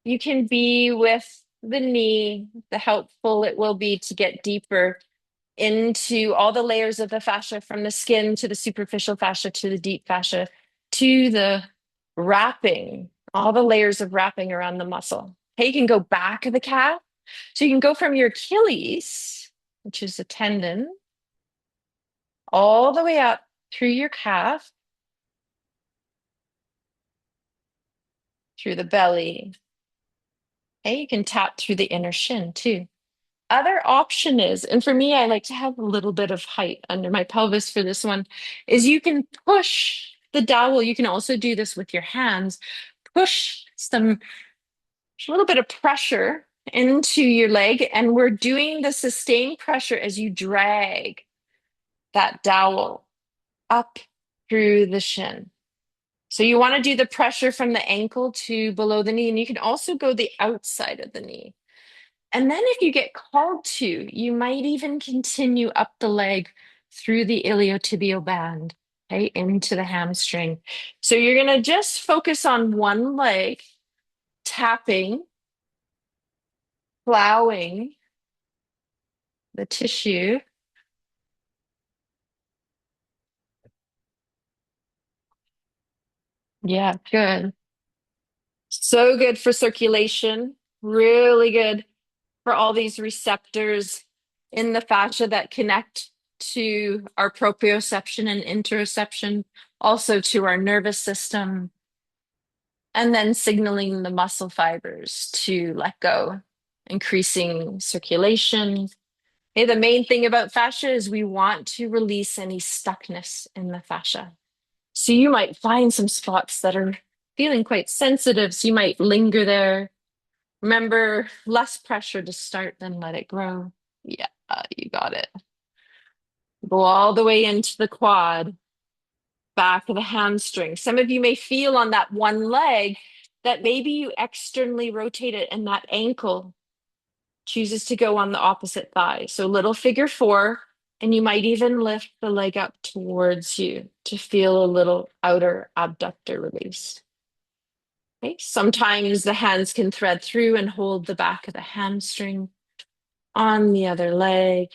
you can be with the knee, the helpful it will be to get deeper into all the layers of the fascia from the skin to the superficial fascia to the deep fascia to the wrapping, all the layers of wrapping around the muscle. Okay, you can go back of the calf. So you can go from your Achilles, which is a tendon, all the way up through your calf, through the belly. Okay, you can tap through the inner shin too. Other option is, and for me, I like to have a little bit of height under my pelvis for this one, is you can push the dowel. You can also do this with your hands. Push some, a little bit of pressure into your leg, and we're doing the sustained pressure as you drag that dowel up through the shin. So you want to do the pressure from the ankle to below the knee, and you can also go the outside of the knee. And then if you get called to, you might even continue up the leg through the iliotibial band, okay, into the hamstring. So you're going to just focus on one leg, tapping, plowing the tissue. Yeah, good. So good for circulation, really good for all these receptors in the fascia that connect to our proprioception and interoception, also to our nervous system, and then signaling the muscle fibers to let go, increasing circulation. Okay, the main thing about fascia is we want to release any stuckness in the fascia. So you might find some spots that are feeling quite sensitive, so you might linger there. Remember, less pressure to start than let it grow. Yeah, you got it. Go all the way into the quad, back of the hamstring. Some of you may feel on that one leg that maybe you externally rotate it and that ankle chooses to go on the opposite thigh. So little figure four, and you might even lift the leg up towards you to feel a little outer abductor release. Okay. Sometimes the hands can thread through and hold the back of the hamstring on the other leg.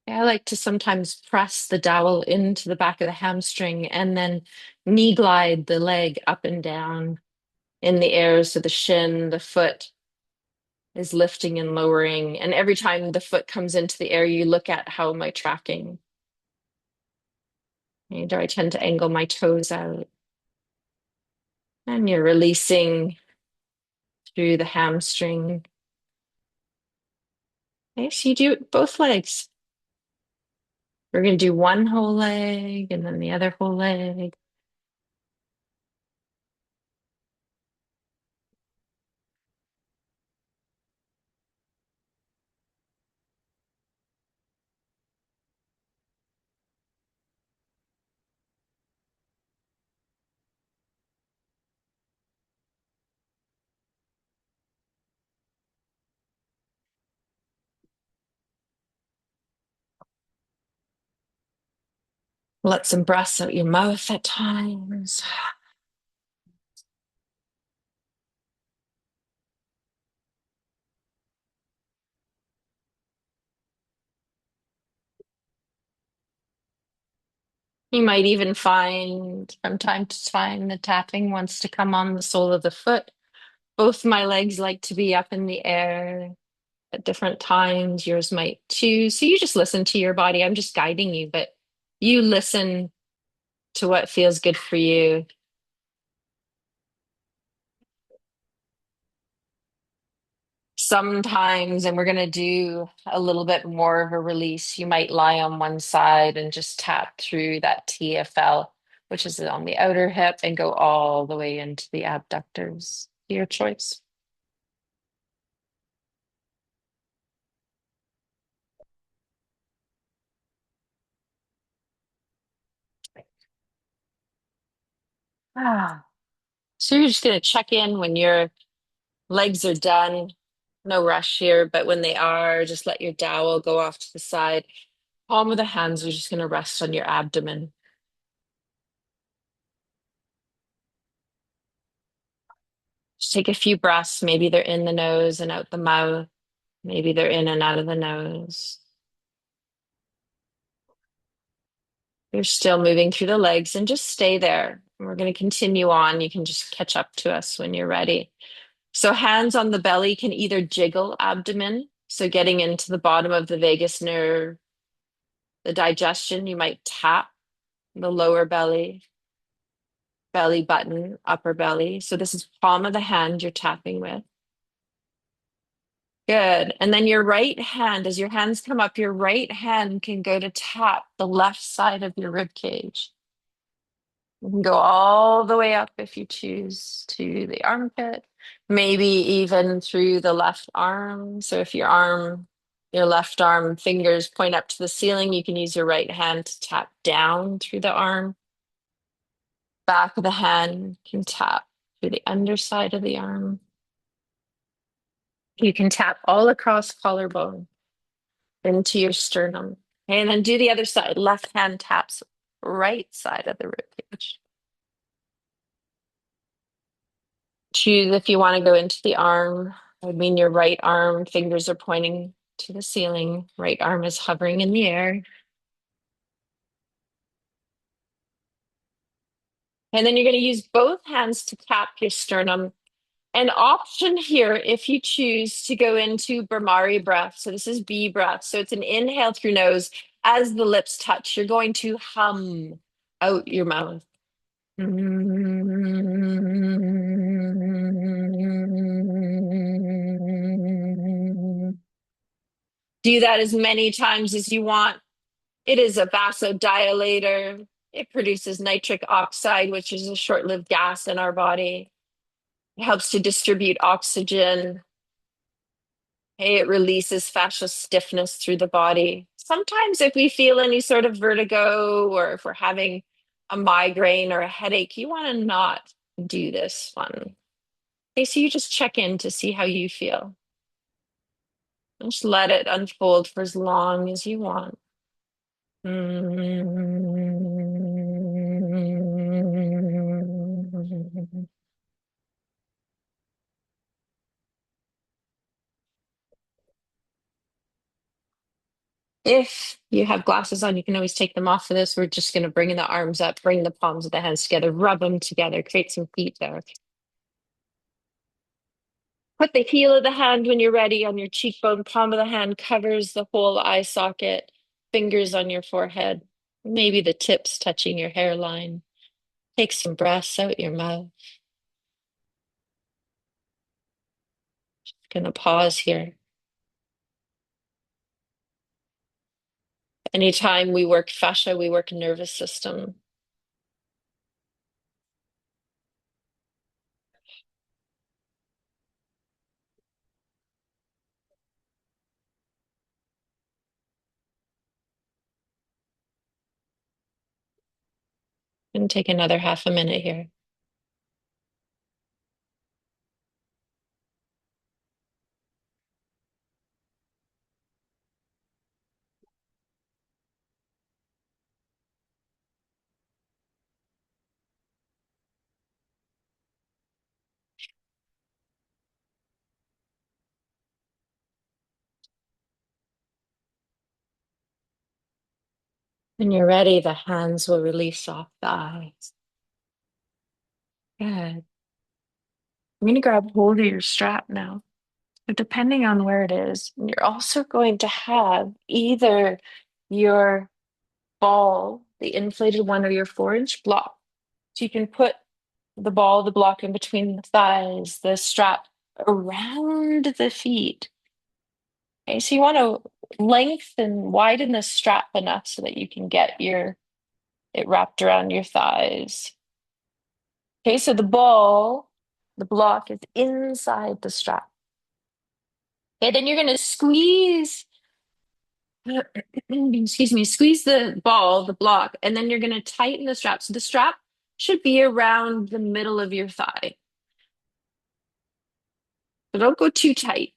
I like to sometimes press the dowel into the back of the hamstring and then knee glide the leg up and down in the air so the shin, the foot is lifting and lowering. And every time the foot comes into the air, you look at how am I tracking? Okay, do I tend to angle my toes out? And you're releasing through the hamstring. Okay, so you do both legs. We're going to do one whole leg and then the other whole leg. Let some breaths out your mouth at times. You might even find from time to time the tapping wants to come on the sole of the foot. Both my legs like to be up in the air at different times. Yours might too. So you just listen to your body. I'm just guiding you, but you listen to what feels good for you. Sometimes, and we're going to do a little bit more of a release, you might lie on one side and just tap through that TFL, which is on the outer hip, and go all the way into the abductors. Your choice. Ah. So you're just going to check in when your legs are done. No rush here, but when they are, just let your dowel go off to the side. Palm of the hands are just going to rest on your abdomen. Just take a few breaths. Maybe they're in the nose and out the mouth. Maybe they're in and out of the nose. You're still moving through the legs and just stay there. We're going to continue on. You can just catch up to us when you're ready. So, hands on the belly can either jiggle abdomen, so getting into the bottom of the vagus nerve, the digestion, you might tap the lower belly, belly button, upper belly. So, this is palm of the hand you're tapping with. Good. And then your right hand, as your hands come up, your right hand can go to tap the left side of your rib cage. You can go all the way up if you choose to the armpit, maybe even through the left arm. So if your left arm fingers point up to the ceiling, you can use your right hand to tap down through the arm. Back of the hand can tap through the underside of the arm. You can tap all across collarbone into your sternum. Okay, and then do the other side. Left hand taps right side of the rib cage. Choose if you want to go into the arm. I mean, your right arm, fingers are pointing to the ceiling. Right arm is hovering in the air. And then you're going to use both hands to tap your sternum. An option here, if you choose to go into Brahmari breath. So this is B breath. So it's an inhale through nose. As the lips touch, you're going to hum out your mouth. Do that as many times as you want. It is a vasodilator. It produces nitric oxide, which is a short-lived gas in our body. It helps to distribute oxygen. Hey, it releases fascial stiffness through the body. Sometimes if we feel any sort of vertigo or if we're having a migraine or a headache, you want to not do this one. Okay, so you just check in to see how you feel. Just let it unfold for as long as you want. If you have glasses on, you can always take them off for this. We're just going to bring the arms up, bring the palms of the hands together, rub them together, create some feet there. Put the heel of the hand when you're ready on your cheekbone. Palm of the hand covers the whole eye socket, fingers on your forehead, maybe the tips touching your hairline. Take some breaths out your mouth. Gonna pause here. Anytime we work fascia, we work nervous system. Gonna take another half a minute here. When you're ready, the hands will release off the eyes. Good. I'm going to grab hold of your strap now. So depending on where it is, you're also going to have either your ball, the inflated one, or your 4-inch block. So you can put the ball, the block in between the thighs, the strap around the feet. Okay, so you want to lengthen, widen the strap enough so that you can get it wrapped around your thighs. Okay, so the ball, the block is inside the strap. Okay, then you're going to squeeze, excuse me, squeeze the ball, the block, and then you're going to tighten the strap. So the strap should be around the middle of your thigh. So don't go too tight.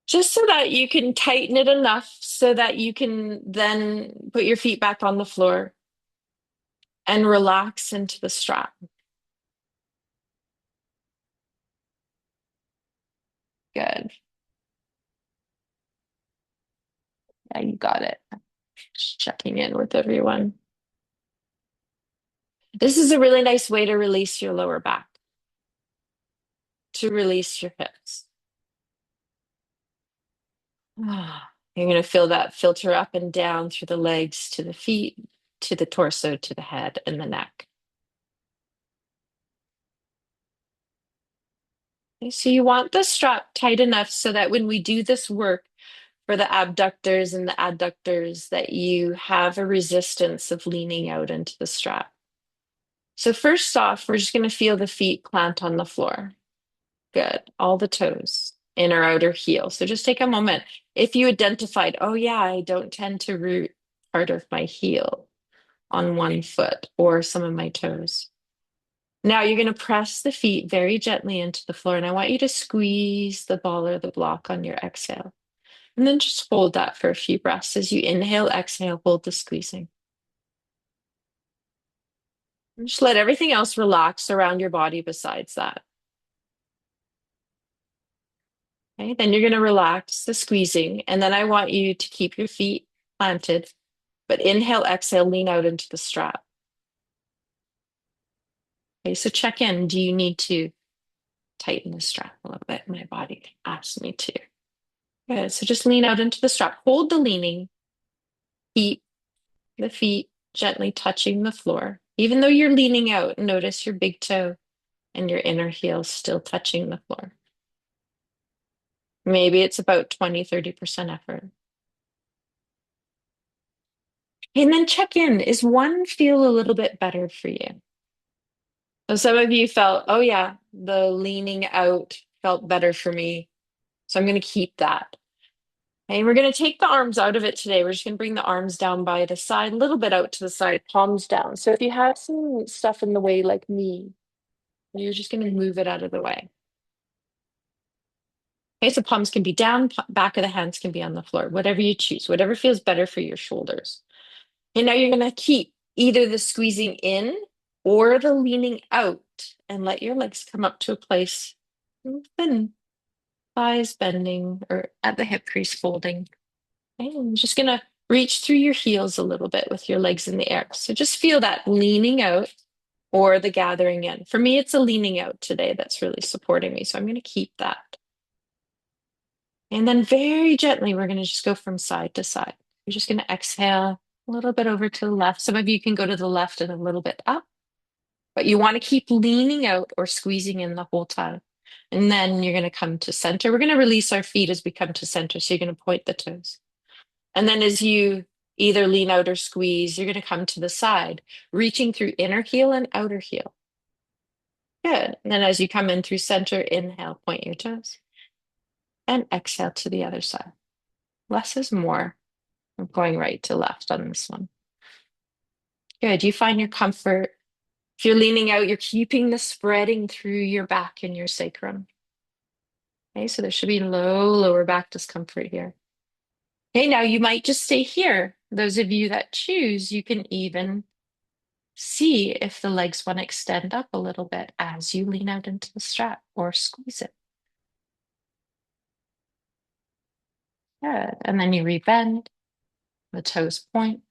Just so that you can tighten it enough so that you can then put your feet back on the floor and relax into the strap. Good. Yeah, you got it. Just checking in with everyone. This is a really nice way to release your lower back, to release your hips. You're going to feel that filter up and down through the legs to the feet, to the torso, to the head and the neck. Okay, so you want the strap tight enough so that when we do this work for the abductors and the adductors, that you have a resistance of leaning out into the strap. So first off, we're just going to feel the feet plant on the floor. Good. All the toes, inner outer heel. So just take a moment. If you identified, oh yeah, I don't tend to root part of my heel on one foot or some of my toes. Now you're going to press the feet very gently into the floor, and I want you to squeeze the ball or the block on your exhale. And then just hold that for a few breaths. As you inhale, exhale, hold the squeezing. And just let everything else relax around your body besides that. Okay, then you're going to relax the squeezing, and then I want you to keep your feet planted, but inhale, exhale, lean out into the strap. Okay, so check in. Do you need to tighten the strap a little bit? My body asks me to. Good. So just lean out into the strap. Hold the leaning. Keep the feet gently touching the floor. Even though you're leaning out, notice your big toe and your inner heel still touching the floor. Maybe it's about 20-30% effort. And then check in. Is one feel a little bit better for you? So some of you felt, oh yeah, the leaning out felt better for me. So I'm going to keep that. Okay, we're going to take the arms out of it today. We're just going to bring the arms down by the side, a little bit out to the side, palms down. So if you have some stuff in the way like me, you're just going to move it out of the way. Okay, so palms can be down, back of the hands can be on the floor, whatever you choose, whatever feels better for your shoulders. And now you're going to keep either the squeezing in or the leaning out and let your legs come up to a place thin, thighs bending or at the hip crease folding. Okay, and I'm just going to reach through your heels a little bit with your legs in the air. So just feel that leaning out or the gathering in. For me, it's a leaning out today that's really supporting me. So I'm going to keep that. And then very gently, we're going to just go from side to side. You're just going to exhale a little bit over to the left. Some of you can go to the left and a little bit up, but you want to keep leaning out or squeezing in the whole time. And then you're going to come to center. We're going to release our feet as we come to center. So you're going to point the toes. And then as you either lean out or squeeze, you're going to come to the side, reaching through inner heel and outer heel. Good. And then as you come in through center, inhale, point your toes. And exhale to the other side. Less is more. I'm going right to left on this one. Good. You find your comfort. If you're leaning out, you're keeping the spreading through your back and your sacrum. Okay, so there should be low lower back discomfort here. Okay, now you might just stay here. Those of you that choose, you can even see if the legs want to extend up a little bit as you lean out into the strap or squeeze it. Good. And then you rebend, The toes point.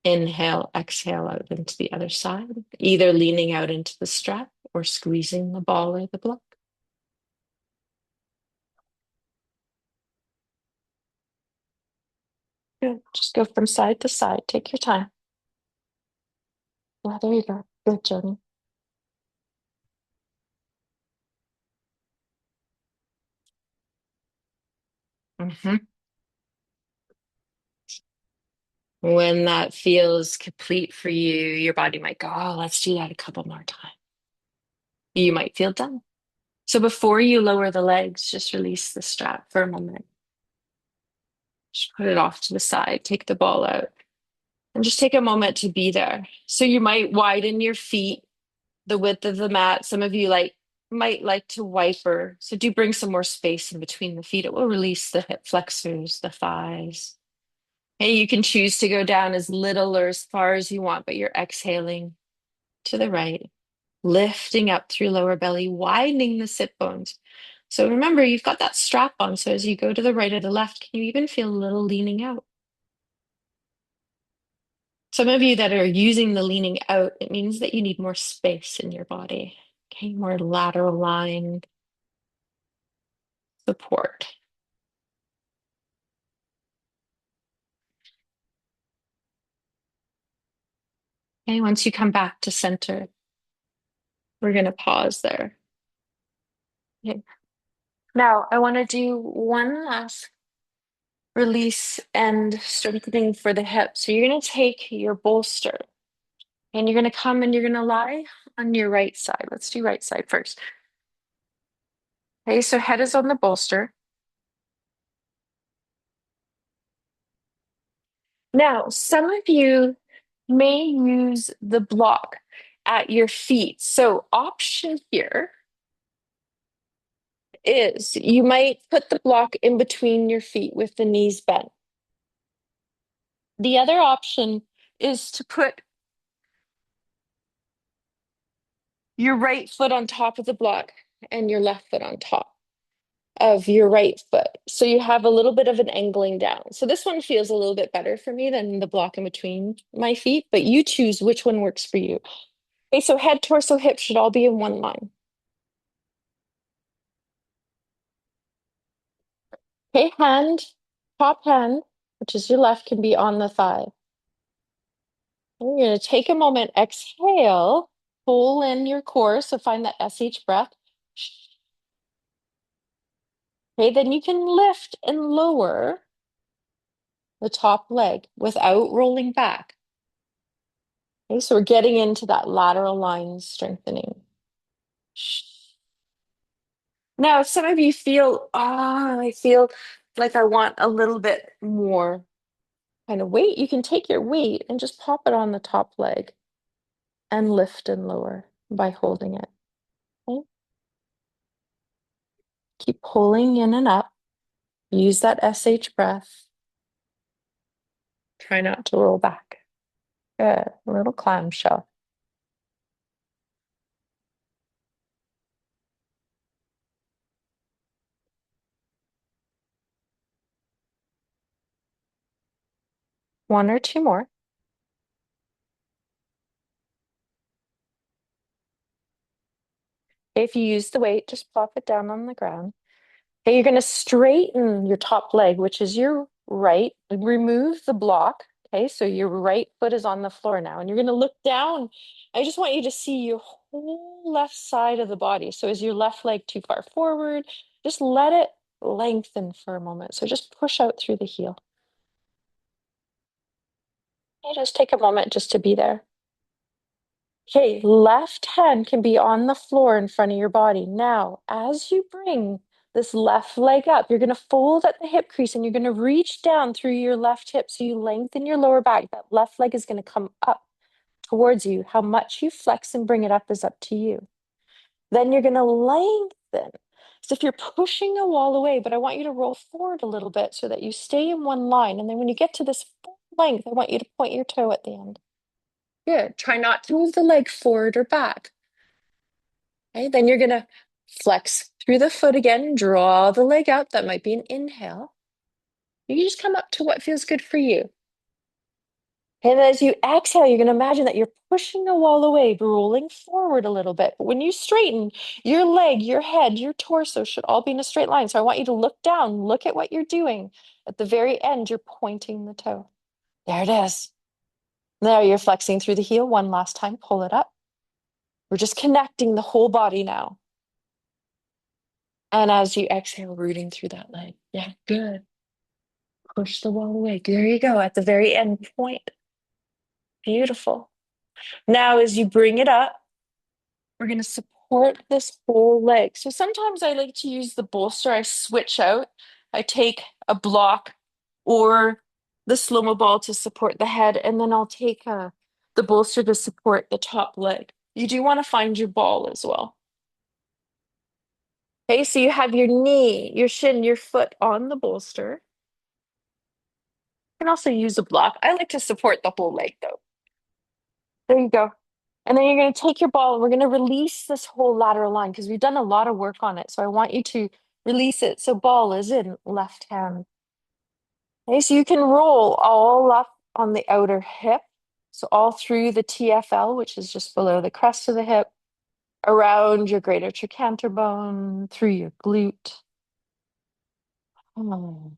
Inhale, exhale out into the other side, either leaning out into the strap or squeezing the ball or the block. Good. Just go from side to side. Take your time. Yeah, there you go. Good, Jenny. Hmm. When that feels complete for you, your body might go, oh, let's do that a couple more times. You might feel done. So before you lower the legs, just release the strap for a moment. Just put it off to the side, take the ball out, and just take a moment to be there. So you might widen your feet, the width of the mat. Some of you might like to wiper. So do bring some more space in between the feet. It will release the hip flexors, the thighs. And you can choose to go down as little or as far as you want, but you're exhaling to the right, lifting up through lower belly, widening the sit bones. So remember, you've got that strap on. So as you go to the right or the left, can you even feel a little leaning out? Some of you that are using the leaning out, it means that you need more space in your body. Okay, more lateral line support. Okay, once you come back to center, we're going to pause there. Okay. Now, I want to do one last release and strengthening for the hips. So you're going to take your bolster and you're going to come and you're going to lie on your right side. Let's do right side first. Okay, so head is on the bolster. Now, some of you may use the block at your feet. So option here is you might put the block in between your feet with the knees bent. The other option is to put your right foot on top of the block and your left foot on top of your right foot. So you have a little bit of an angling down. So this one feels a little bit better for me than the block in between my feet, but you choose which one works for you. Okay, so head, torso, hip should all be in one line. Okay, top hand, which is your left, can be on the thigh. And you're going to take a moment, exhale, pull in your core, so find that SH breath. Okay, then you can lift and lower the top leg without rolling back. Okay, so we're getting into that lateral line strengthening. Now, if some of you feel, I feel like I want a little bit more kind of weight, you can take your weight and just pop it on the top leg and lift and lower by holding it. Okay? Keep pulling in and up. Use that SH breath. Try not to roll back. Good. A little clamshell. One or two more. If you use the weight, just plop it down on the ground. Okay, you're going to straighten your top leg, which is your right. Remove the block. Okay, so your right foot is on the floor now, and you're going to look down. I just want you to see your whole left side of the body. So is your left leg too far forward? Just let it lengthen for a moment. So just push out through the heel. Okay, just take a moment just to be there. Okay, left hand can be on the floor in front of your body. Now, as you bring this left leg up, you're going to fold at the hip crease and you're going to reach down through your left hip. So you lengthen your lower back. That left leg is going to come up towards you. How much you flex and bring it up is up to you. Then you're going to lengthen. So if you're pushing a wall away, but I want you to roll forward a little bit so that you stay in one line. And then when you get to this full length, I want you to point your toe at the end. Good. Try not to move the leg forward or back. Okay, then you're going to flex through the foot again, draw the leg out. That might be an inhale. You can just come up to what feels good for you. And as you exhale, you're going to imagine that you're pushing the wall away, rolling forward a little bit. But when you straighten, your leg, your head, your torso should all be in a straight line. So I want you to look down, look at what you're doing. At the very end, you're pointing the toe. There it is. There, you're flexing through the heel one last time. Pull it up. We're just connecting the whole body now. And as you exhale, rooting through that leg. Yeah, good. Push the wall away. There you go. At the very end point. Beautiful. Now, as you bring it up, we're going to support this whole leg. So sometimes I like to use the bolster. I switch out. I take a block or the slow-mo ball to support the head, and then I'll take the bolster to support the top leg. You do want to find your ball as well. Okay, so you have your knee, your shin, your foot on the bolster. You can also use a block. I like to support the whole leg though. There you go. And then you're going to take your ball and we're going to release this whole lateral line because we've done a lot of work on it. So I want you to release it. So ball is in left hand. Okay, so you can roll all up on the outer hip. So all through the TFL, which is just below the crest of the hip, around your greater trochanter bone, through your glute. Hmm.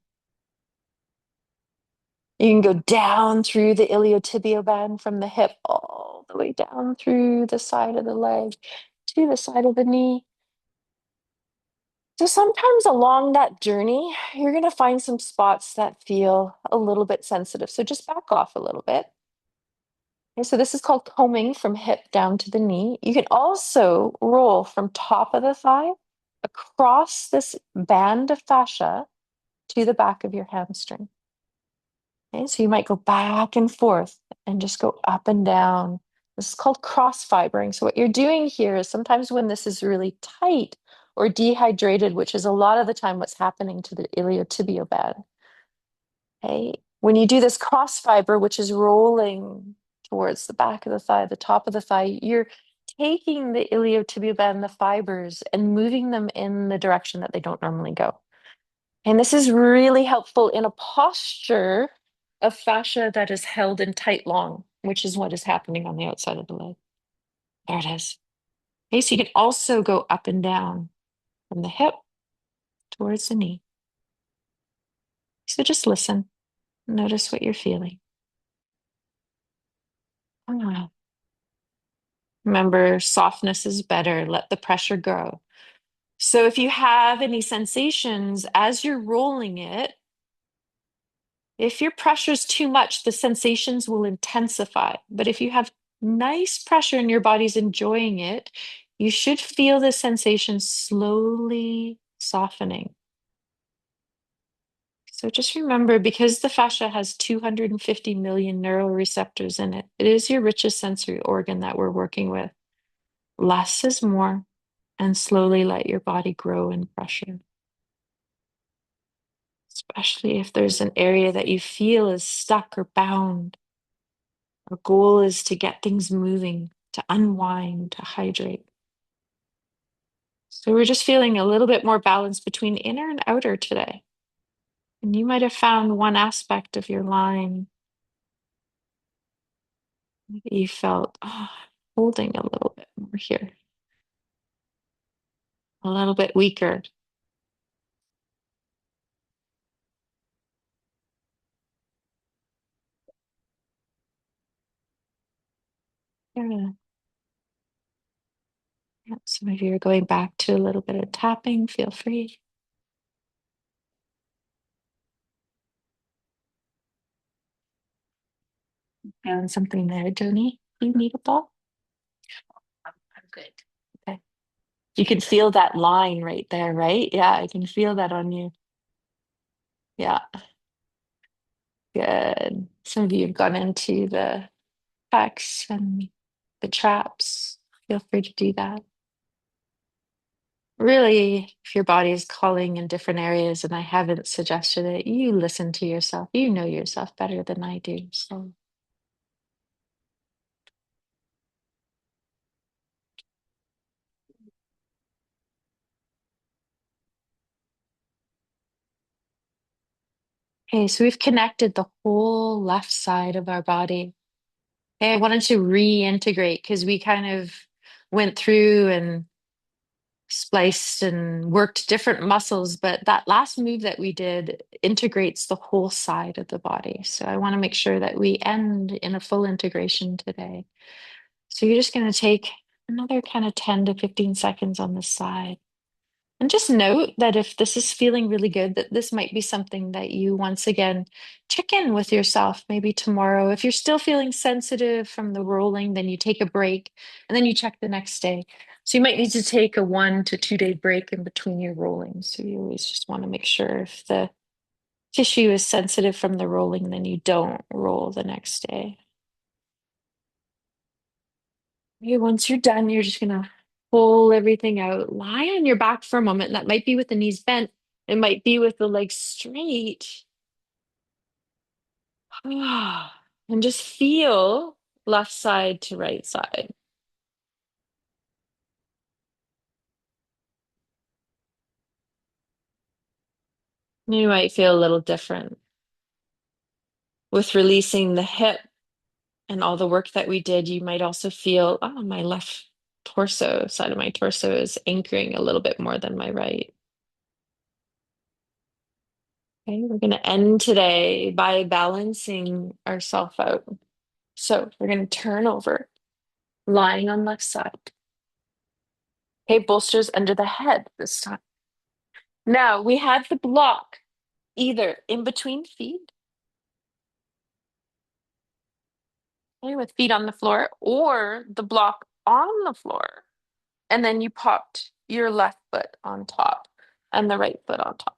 You can go down through the iliotibial band from the hip all the way down through the side of the leg to the side of the knee. So sometimes along that journey, you're going to find some spots that feel a little bit sensitive. So just back off a little bit. Okay, so this is called combing from hip down to the knee. You can also roll from top of the thigh across this band of fascia to the back of your hamstring. Okay, so you might go back and forth and just go up and down. This is called cross fibering. So what you're doing here is sometimes when this is really tight or dehydrated, which is a lot of the time what's happening to the iliotibial band. Okay, when you do this cross fiber, which is rolling towards the back of the thigh, the top of the thigh, you're taking the iliotibial band, the fibers, and moving them in the direction that they don't normally go. And this is really helpful in a posture of fascia that is held in tight long, which is what is happening on the outside of the leg. There it is. Okay, so you can also go up and down from the hip towards the knee. So just listen. Notice what you're feeling. Ah. Remember, softness is better. Let the pressure go. So if you have any sensations as you're rolling it, if your pressure is too much, the sensations will intensify. But if you have nice pressure and your body's enjoying it, you should feel the sensation slowly softening. So just remember, because the fascia has 250 million neuroreceptors in it, it is your richest sensory organ that we're working with. Less is more, and slowly let your body grow in pressure. Especially if there's an area that you feel is stuck or bound. Our goal is to get things moving, to unwind, to hydrate. So we're just feeling a little bit more balance between inner and outer today. And you might have found one aspect of your line that you felt holding a little bit more here, a little bit weaker. Yeah. Yeah. Some of you are going back to a little bit of tapping. Feel free. Feeling something there, Joni? You need a ball? I'm good. Okay. You can feel that line right there, right? Yeah, I can feel that on you. Yeah, good. Some of you have gone into the pecs and the traps. Feel free to do that. Really, if your body is calling in different areas and I haven't suggested it, you listen to yourself. You know yourself better than I do. So Okay, so we've connected the whole left side of our body. Okay, I wanted to reintegrate because we kind of went through and spliced and worked different muscles, but that last move that we did integrates the whole side of the body. So I want to make sure that we end in a full integration today. So you're just going to take another kind of 10 to 15 seconds on this side. And just note that if this is feeling really good, that this might be something that you once again check in with yourself maybe tomorrow. If you're still feeling sensitive from the rolling, then you take a break and then you check the next day. So you might need to take a 1 to 2 day break in between your rolling. So you always just want to make sure if the tissue is sensitive from the rolling, then you don't roll the next day. Okay, once you're done, you're just gonna pull everything out. Lie on your back for a moment. That might be with the knees bent. It might be with the legs straight. And just feel left side to right side. You might feel a little different with releasing the hip and all the work that we did. You might also feel, oh, my left torso, side of my torso is anchoring a little bit more than my right. Okay, we're going to end today by balancing ourselves out. So we're going to turn over, lying on left side. Okay, bolsters under the head this time. Now we have the block either in between feet, okay, with feet on the floor, or the block on the floor. And then you popped your left foot on top and the right foot on top.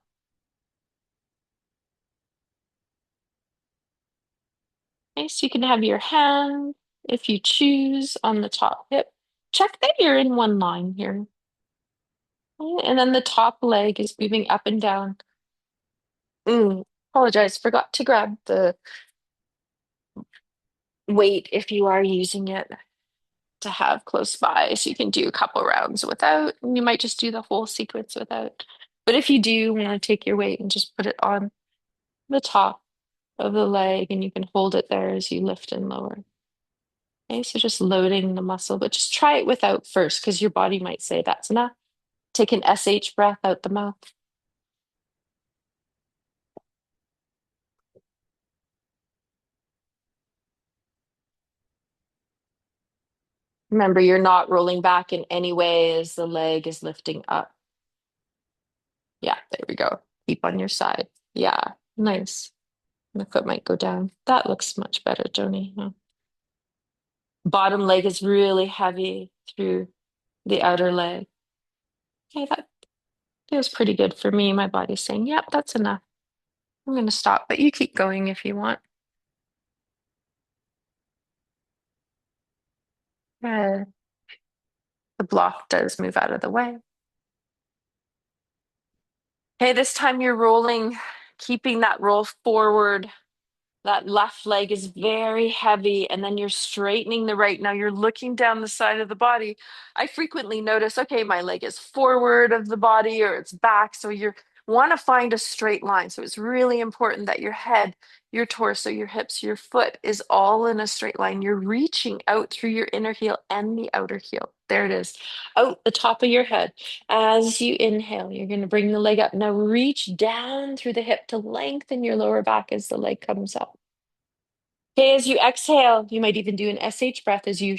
Okay, so you can have your hand, if you choose, on the top hip. Check that you're in one line here. Okay, and then the top leg is moving up and down. Apologize, forgot to grab the weight if you are using it to have close by. So you can do a couple rounds without, and you might just do the whole sequence without. But if you do want to take your weight and just put it on the top of the leg and you can hold it there as you lift and lower. Okay, so just loading the muscle, but just try it without first because your body might say that's enough. Take an SH breath out the mouth. Remember, you're not rolling back in any way as the leg is lifting up. Yeah, there we go. Keep on your side. Yeah, nice. My foot might go down. That looks much better, Joni. Huh? Bottom leg is really heavy through the outer leg. Okay, that feels pretty good for me. My body's saying, yep, that's enough. I'm going to stop, but you keep going if you want. Uh, the block does move out of the way. Okay, this time you're rolling, keeping that roll forward. That left leg is very heavy, and then you're straightening the right. Now you're looking down the side of the body. I frequently notice, okay, my leg is forward of the body or it's back. So you want to find a straight line. So it's really important that your head, your torso, your hips, your foot is all in a straight line. You're reaching out through your inner heel and the outer heel. There it is, out the top of your head. As you inhale, you're going to bring the leg up. Now reach down through the hip to lengthen your lower back as the leg comes up. Okay, as you exhale, you might even do an SH breath as you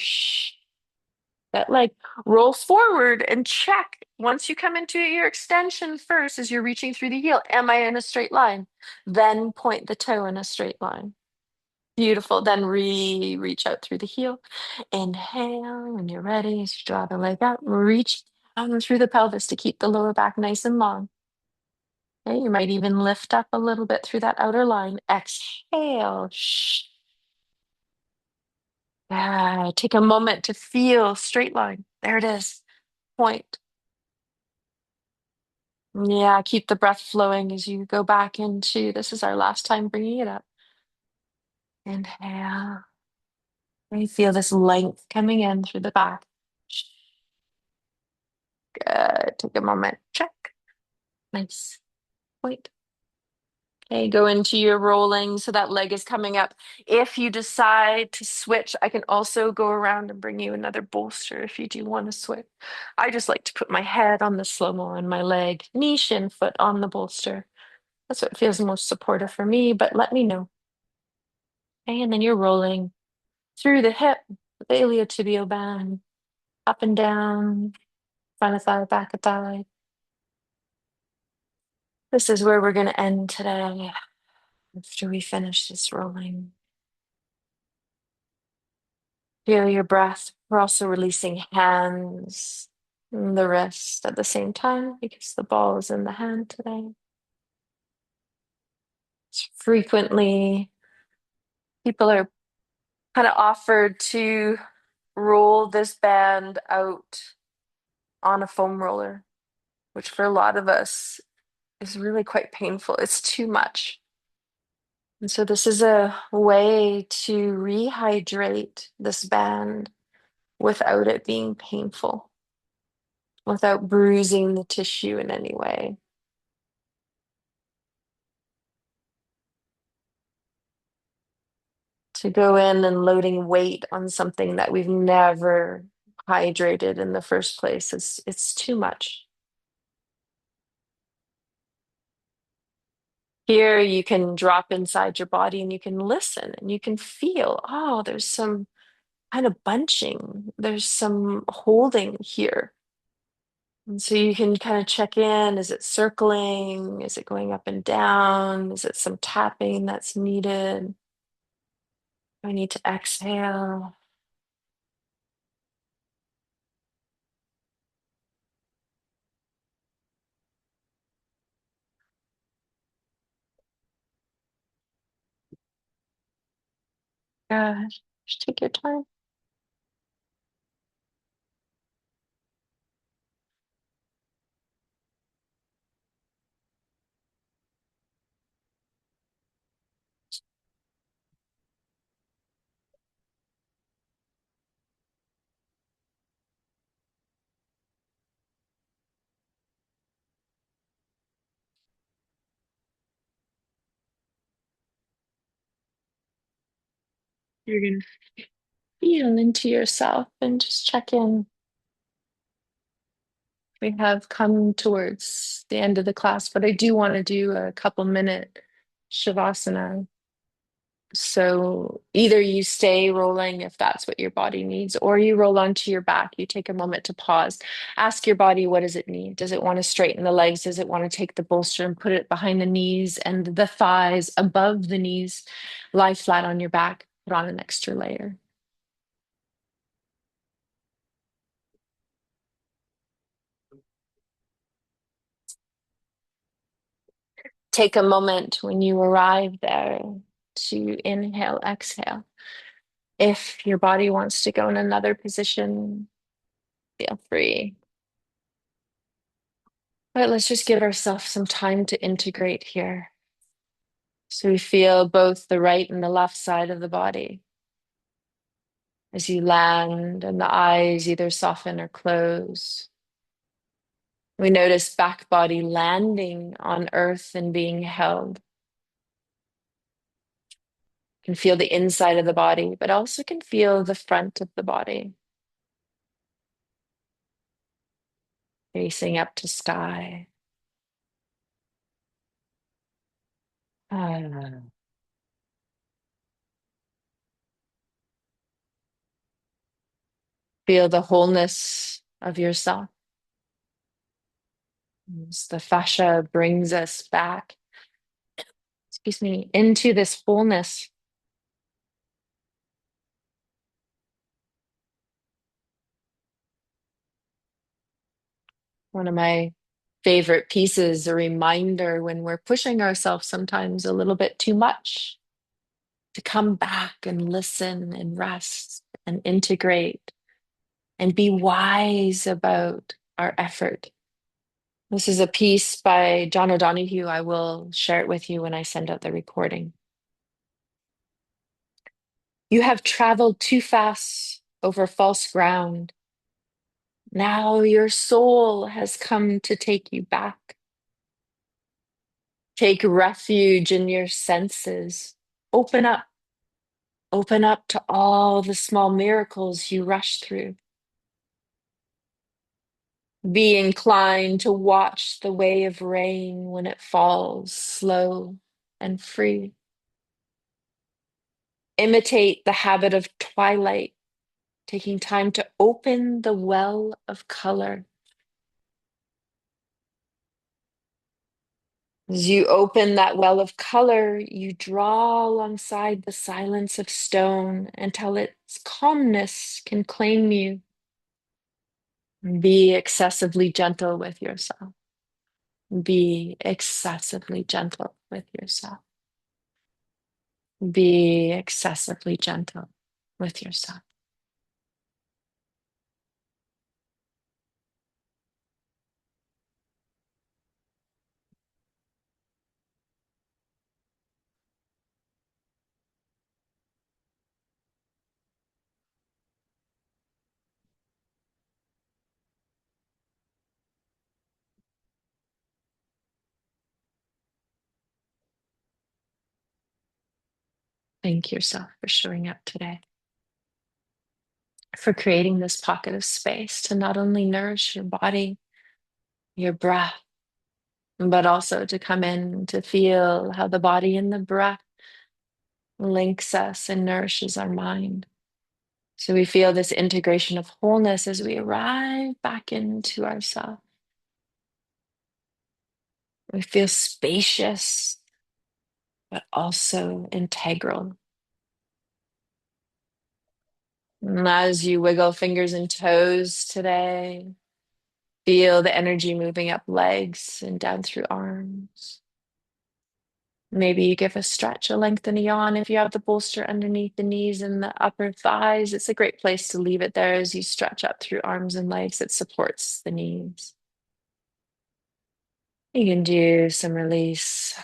that leg. Roll forward and check. Once you come into your extension first, as you're reaching through the heel, am I in a straight line? Then point the toe in a straight line. Beautiful. Then reach out through the heel. Inhale when you're ready. As you draw the leg up, reach down through the pelvis to keep the lower back nice and long. Okay, you might even lift up a little bit through that outer line. Exhale. Yeah, take a moment to feel straight line. There it is. Point. Yeah, keep the breath flowing as you go back into this is our last time bringing it up. Inhale. And you feel this length coming in through the back. Good. Take a moment. Check. Nice. Point. Okay, go into your rolling so that leg is coming up. If you decide to switch, I can also go around and bring you another bolster if you do want to switch. I just like to put my head on the slow-mo and my leg, knee, shin, foot on the bolster. That's what feels most supportive for me, but let me know. Okay, and then you're rolling through the hip, the iliotibial band, up and down, front of thigh, back of thigh. This is where we're going to end today after we finish this rolling. Feel your breath. We're also releasing hands and the wrist at the same time because the ball is in the hand today. Frequently, people are kind of offered to roll this band out on a foam roller, which for a lot of us is really quite painful. It's too much. And so, this is a way to rehydrate this band without it being painful, without bruising the tissue in any way. To go in and loading weight on something that we've never hydrated in the first place, it's too much. Here you can drop inside your body and you can listen and you can feel, oh, there's some kind of bunching, there's some holding here. And so you can kind of check in. Is it circling? Is it going up and down? Is it some tapping that's needed? I need to exhale. Just take your time. You're going to feel into yourself and just check in. We have come towards the end of the class, but I do want to do a couple minute Shavasana. So either you stay rolling if that's what your body needs, or you roll onto your back. You take a moment to pause. Ask your body, what does it need? Does it want to straighten the legs? Does it want to take the bolster and put it behind the knees and the thighs above the knees? Lie flat on your back, put on an extra layer. Take a moment when you arrive there to inhale, exhale. If your body wants to go in another position, feel free. But let's just give ourselves some time to integrate here. So we feel both the right and the left side of the body. As you land and the eyes either soften or close. We notice back body landing on earth and being held. Can feel the inside of the body, but also can feel the front of the body. Facing up to sky. Ah. Feel the wholeness of yourself. As the fascia brings us back, excuse me, into this wholeness. One of my favorite pieces, a reminder when we're pushing ourselves sometimes a little bit too much, to come back and listen and rest and integrate and be wise about our effort. This is a piece by John O'Donohue. I will share it with you when I send out the recording. You have traveled too fast over false ground. Now your soul has come to take you back. Take refuge in your senses. Open up, open up to all the small miracles you rush through. Be inclined to watch the way of rain when it falls slow and free. Imitate the habit of twilight, taking time to open the well of color. As you open that well of color, you draw alongside the silence of stone until its calmness can claim you. Be excessively gentle with yourself. Be excessively gentle with yourself. Be excessively gentle with yourself. Thank yourself for showing up today, for creating this pocket of space to not only nourish your body, your breath, but also to come in to feel how the body and the breath links us and nourishes our mind. So we feel this integration of wholeness as we arrive back into ourselves. We feel spacious, but also integral. And as you wiggle fingers and toes today, feel the energy moving up legs and down through arms. Maybe you give a stretch, a lengthen, a yawn. If you have the bolster underneath the knees and the upper thighs, it's a great place to leave it there as you stretch up through arms and legs. It supports the knees. You can do some release.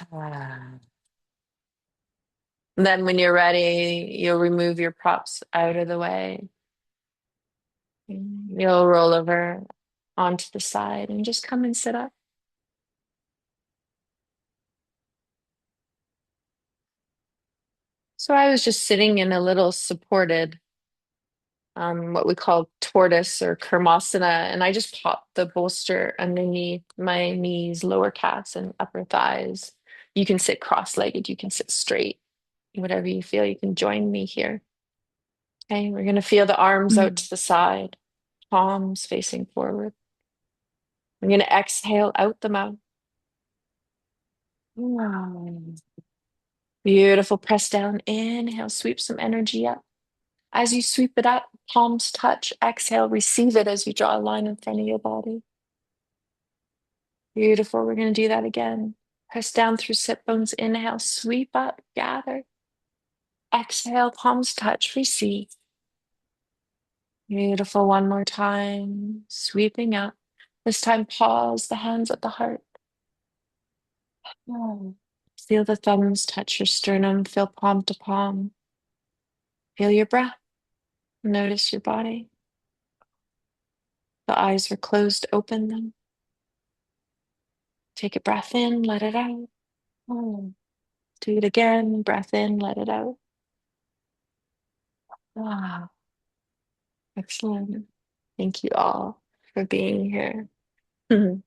Then when you're ready, you'll remove your props out of the way. You'll roll over onto the side and just come and sit up. So I was just sitting in a little supported, what we call tortoise or Kurmasana, and I just popped the bolster underneath my knees, lower calves, and upper thighs. You can sit cross-legged, you can sit straight, whatever you feel. You can join me here. Okay, we're going to feel the arms out to the side, palms facing forward. We're going to exhale out the mouth. Mm. Beautiful. Press down. Inhale, sweep some energy up. As you sweep it up, palms touch. Exhale, receive it as you draw a line in front of your body. Beautiful. We're going to do that again. Press down through sit bones. Inhale, sweep up, gather. Exhale, palms touch, receive. Beautiful. One more time. Sweeping up. This time, pause the hands at the heart. Oh. Feel the thumbs touch your sternum. Feel palm to palm. Feel your breath. Notice your body. The eyes are closed. Open them. Take a breath in. Let it out. Oh. Do it again. Breath in. Let it out. Wow. Excellent. Thank you all for being here. Mhm.